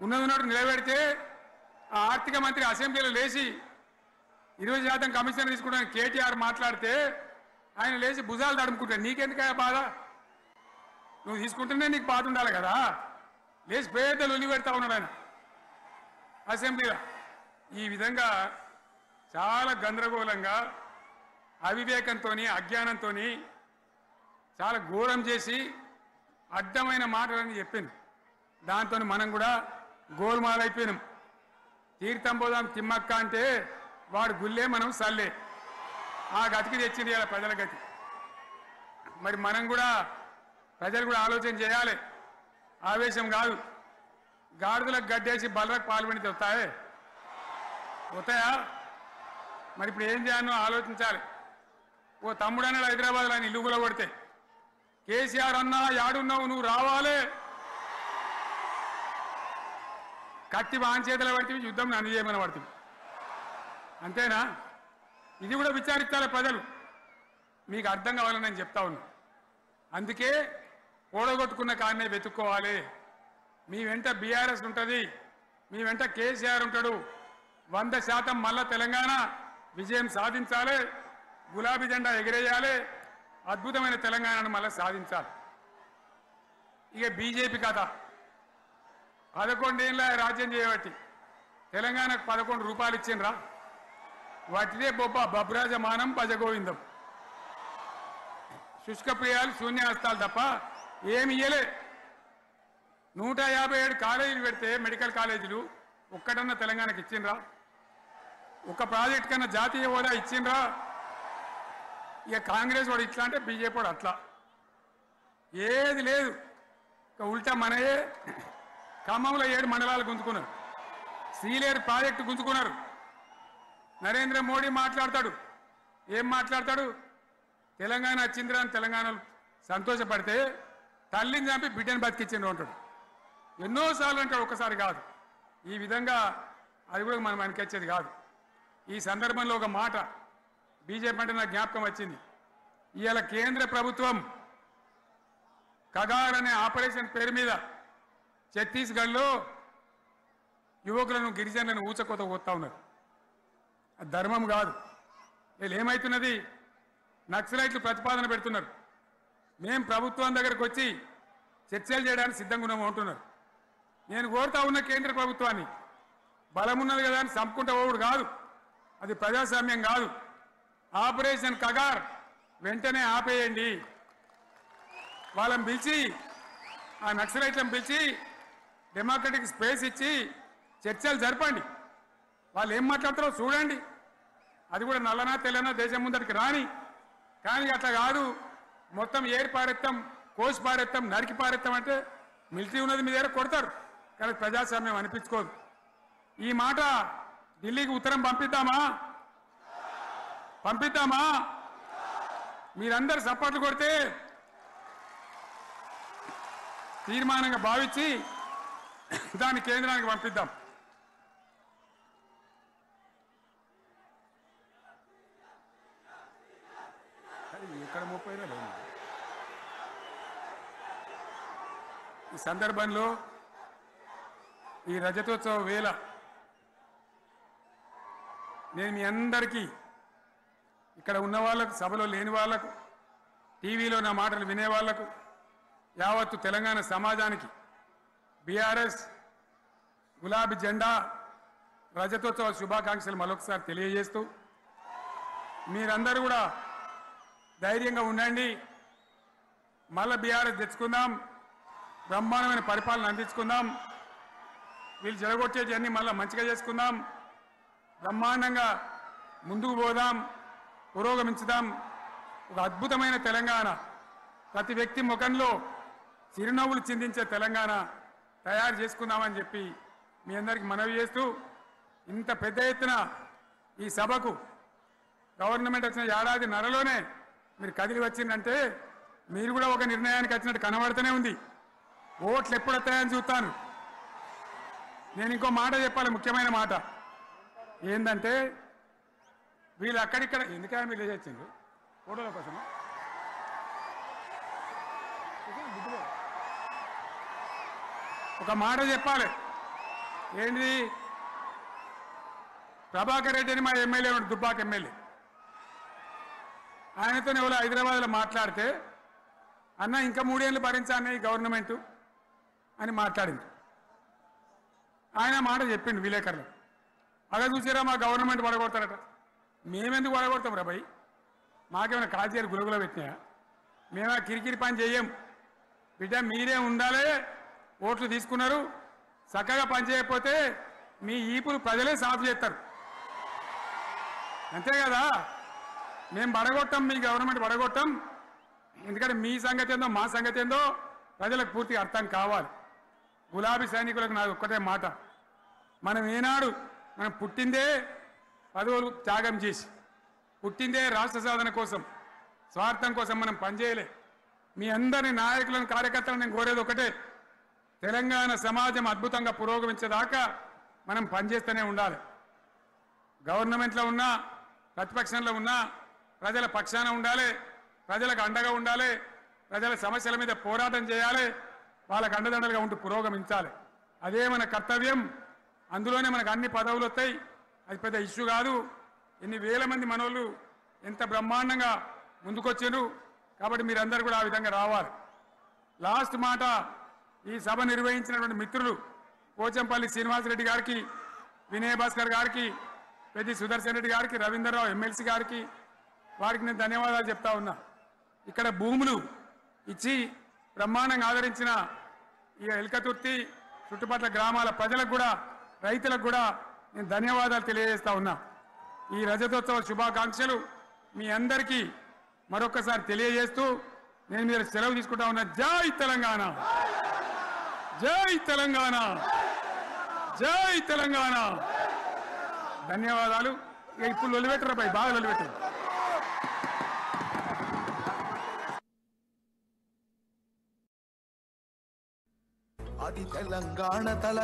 A: ఉన్నట్టు నిలబెడితే ఆ ఆర్థిక మంత్రి అసెంబ్లీలో లేచి 20% కమిషన్ తీసుకోవడానికి కేటీఆర్ మాట్లాడితే ఆయన లేచి భుజాలు తడుముకుంటాడు. నీకెందుకయ్యా బాధ? నువ్వు తీసుకుంటేనే నీకు బాధ ఉండాలి కదా. లేచి పేదలు ఉల్లి పెడతా ఉన్నాడు ఆయన అసెంబ్లీలో. ఈ విధంగా చాలా గందరగోళంగా అవివేకంతో అజ్ఞానంతో చాలా ఘోరం చేసి అడ్డమైన మాటలని చెప్పింది. దాంతో మనం కూడా గోల్మాలైపోయినాం. తీర్థం పోదాం తిమ్మక్క అంటే వాడు గుల్లే, మనం సల్లే. ఆ గతికి తెచ్చింది ఇలా ప్రజల గతి. మరి మనం కూడా ప్రజలు కూడా ఆలోచన చేయాలి. ఆవేశం కాదు. గాడిదలకు గడ్డేసి బలరకు పాల్పడితే వస్తాయా? మరి ఇప్పుడు ఏం చేయాలో ఆలోచించాలి. ఓ తమ్ముడు అన్నాడు హైదరాబాద్లో, ఆయన ఇల్లు కూడా కొడితే, కేసీఆర్ అన్నా యాడున్నావు, నువ్వు రావాలి. కత్తి వాంచేతలు పడితే యుద్ధం నన్ను చేయమని పడుతుంది. అంతేనా? ఇది కూడా విచారించాలి ప్రజలు. మీకు అర్థం కావాలని నేను చెప్తా ఉన్నా. అందుకే ఓడగొట్టుకున్న కాడనే వెతుక్కోవాలి. మీ వెంట బీఆర్ఎస్ ఉంటుంది, మీ వెంట కేసీఆర్ ఉంటాడు. 100% మళ్ళా తెలంగాణ విజయం సాధించాలి. గులాబీ జెండా ఎగిరేయాలి. అద్భుతమైన తెలంగాణను మళ్ళీ సాధించాలి. ఇక బీజేపీ కథ 11 ఏళ్ళ రాజ్యం చేయబట్టి తెలంగాణకు 11 రూపాయలు ఇచ్చిండ్రా? వాటిదే బబ్రాజమానం భజగోవిందం. శుష్కప్రియాలు శూన్యహస్తాలు తప్ప ఏమి ఇయ్యలే. 157 కాలేజీలు పెడితే మెడికల్ కాలేజీలు ఒక్కటన్నా తెలంగాణకు ఇచ్చిండ్రా? ఒక ప్రాజెక్ట్ కన్నా జాతీయ హోదా ఇచ్చిండ్రా? ఇక కాంగ్రెస్ వాడు ఇట్లా అంటే బీజేపీ వాడు అట్లా. ఏది లేదు. ఇక ఉల్టా మనయే ఖమ్మంలో 7 మండలాలు గుంజుకున్నారు. సీలేరు ప్రాజెక్టు గుంజుకున్నారు. నరేంద్ర మోడీ మాట్లాడతాడు. ఏం మాట్లాడతాడు? తెలంగాణ వచ్చిందిరా అని తెలంగాణలో సంతోషపడితే తల్లిని చంపి బిడ్డను బతికించిండు అంటాడు. ఎన్నోసార్లు అంటాడు, ఒక్కసారి కాదు. ఈ విధంగా అది కూడా మనం వెనకొచ్చేది కాదు. ఈ సందర్భంలో ఒక మాట బీజేపీ అంటే నాకు జ్ఞాపకం వచ్చింది. ఇవాళ కేంద్ర ప్రభుత్వం కగార్ అనే ఆపరేషన్ పేరు మీద ఛత్తీస్గఢ్లో యువకులను గిరిజనులను ఊచకోత పోతా ఉన్నారు. అది ధర్మం కాదు. వీళ్ళు ఏమవుతున్నది? నక్సలైట్లు ప్రతిపాదన పెడుతున్నారు. మేము ప్రభుత్వం దగ్గరకు వచ్చి చర్చలు చేయడానికి సిద్ధంగా ఉన్నాము అంటున్నారు. నేను కోరుతా ఉన్న కేంద్ర ప్రభుత్వాన్ని, బలమున్నది కదా అని చంపుకుంటా పోవుడు కాదు. అది ప్రజాస్వామ్యం కాదు. ఆపరేషన్ కగార్ వెంటనే ఆపేయండి. వాళ్ళని పిలిచి, ఆ నక్సలైట్లను పిలిచి డెమోక్రటిక్ స్పేస్ ఇచ్చి చర్చలు జరపండి. వాళ్ళు ఏం మాట్లాడతారో చూడండి. అది కూడా నల్లనా తెల్లనా దేశం ముందరికి రాని. కానీ అట్లా కాదు, మొత్తం ఏరి పారెత్తాం, కోసి పారెత్తాం, నరికి పారెత్తాం అంటే మిలిటరీ ఉన్నది మీ దగ్గర కొడతారు. కానీ ప్రజాస్వామ్యం అనిపించుకోదు. ఈ మాట ఢిల్లీకి ఉత్తరం పంపిద్దామా? మీరందరూ సపోర్ట్లు కొడితే తీర్మానంగా భావించి దాన్ని కేంద్రానికి పంపిద్దాం. ఇక్కడ 30 లేదు. ఈ సందర్భంలో ఈ రజతోత్సవ వేళ నేను మీ అందరికీ, ఇక్కడ ఉన్న వాళ్ళకు, సభలో లేని వాళ్ళకు, టీవీలో నా మాటలు వినేవాళ్లకు యావత్తు తెలంగాణ సమాజానికి బీఆర్ఎస్ గులాబీ జెండా రజతోత్సవ శుభాకాంక్షలు మరొకసారి తెలియజేస్తూ మీరందరూ కూడా ధైర్యంగా ఉండండి. మళ్ళీ బీఆర్ఎస్ తెచ్చుకుందాం, బ్రహ్మాండమైన పరిపాలన అందించుకుందాం, వీళ్ళు జరగొచ్చేటివన్నీ మళ్ళీ మంచిగా చేసుకుందాం, బ్రహ్మాండంగా ముందుకు పోదాం, పురోగమించుదాం. ఒక అద్భుతమైన తెలంగాణ, ప్రతి వ్యక్తి ముఖంలో చిరునవ్వులు చిందించే తెలంగాణ తయారు చేసుకుందామని చెప్పి మీ అందరికీ మనవి చేస్తూ, ఇంత పెద్ద ఎత్తున ఈ సభకు గవర్నమెంట్ వచ్చిన ఏడాది నరలోనే మీరు కదిలి వచ్చిందంటే మీరు కూడా ఒక నిర్ణయానికి వచ్చినట్టు కనబడుతూనే ఉంది. ఓట్లు ఎప్పుడు వస్తాయని చూస్తాను. నేను ఇంకో మాట చెప్పాలి, ముఖ్యమైన మాట ఏంటంటే వీళ్ళు అక్కడిక్కడ ఎందుకైనా మీరు లేచొచ్చిండ్రు ఫోటోల కోసమా? ఒక మాట చెప్పాలి. ఏంటి? ప్రభాకర్ రెడ్డి అని మా ఎమ్మెల్యే ఉన్నాడు, దుబ్బాక ఎమ్మెల్యే. ఆయనతో ఎవరో హైదరాబాద్లో మాట్లాడితే అన్న ఇంకా 3 ఏళ్ళు భరించాను ఈ గవర్నమెంట్ అని మాట్లాడింది. ఆయన మాట చెప్పిండు విలేకరులు. అలా చూసారా మా గవర్నమెంట్ పడగొడతారట. మేమెందుకు పడగొడతాం రా భయ్? మాకేమైనా కాజీలు గులగుల పెట్టినాయా? మేమా కిరికిరి పని చెయ్యం బిడ్డ. మీరే ఉండాలి. ఓట్లు తీసుకున్నారు, చక్కగా పని చేయకపోతే మీ ఈపులు ప్రజలే సాఫ్ చేస్తారు. అంతే కదా? మేము పడగొట్టాం, మీ గవర్నమెంట్ పడగొట్టాం. ఎందుకంటే మీ సంగతి ఏందో మా సంగతి ఏందో ప్రజలకు పూర్తిగా అర్థం కావాలి. గులాబీ సైనికులకు నాకు ఒక్కటే మాట, మనం మనం పుట్టిందే పదవులు త్యాగం చేసి, పుట్టిందే రాష్ట్ర సాధన కోసం, స్వార్థం కోసం మనం పనిచేయలే. మీ అందరి నాయకులను కార్యకర్తలను నేను కోరేది ఒకటే, తెలంగాణ సమాజం అద్భుతంగా పురోగమించేదాకా మనం పనిచేస్తూనే ఉండాలి. గవర్నమెంట్లో ఉన్నా ప్రతిపక్షంలో ఉన్నా ప్రజల పక్షాన ఉండాలి, ప్రజలకు అండగా ఉండాలి, ప్రజల సమస్యల మీద పోరాటం చేయాలి, వాళ్ళకు అండదండలుగా ఉంటూ పురోగమించాలి. అదే మన కర్తవ్యం. అందులోనే మనకు అన్ని పదవులు వస్తాయి. అది పెద్ద ఇష్యూ కాదు. ఎన్ని వేల మంది మనోళ్ళు ఎంత బ్రహ్మాండంగా ముందుకొచ్చారు. కాబట్టి మీరందరూ కూడా ఆ విధంగా రావాలి. లాస్ట్ మాట, ఈ సభ నిర్వహించినటువంటి మిత్రులు పోచంపల్లి శ్రీనివాసరెడ్డి గారికి, వినయ్ భాస్కర్ గారికి, పెద్ది సుదర్శన్ రెడ్డి గారికి, రవీంద్రరావు ఎమ్మెల్సీ గారికి, వారికి నేను ధన్యవాదాలు చెప్తా ఉన్నా. ఇక్కడ భూములు ఇచ్చి బ్రహ్మాండంగా ఆదరించిన ఈ ఎల్కతుర్తి చుట్టుపక్కల గ్రామాల ప్రజలకు కూడా, రైతులకు కూడా నేను ధన్యవాదాలు తెలియజేస్తా ఉన్నా. ఈ రజతోత్సవ శుభాకాంక్షలు మీ అందరికీ మరొకసారి తెలియజేస్తూ నేను మీరు సెలవు తీసుకుంటా ఉన్నా. జై తెలంగాణ, జై తెలంగాణ, జై తెలంగాణ. ధన్యవాదాలు. ఇప్పుడు లొలిపెట్టరు పై, బాగా లొలిపెట్టరు.
B: అది తెలంగాణ తల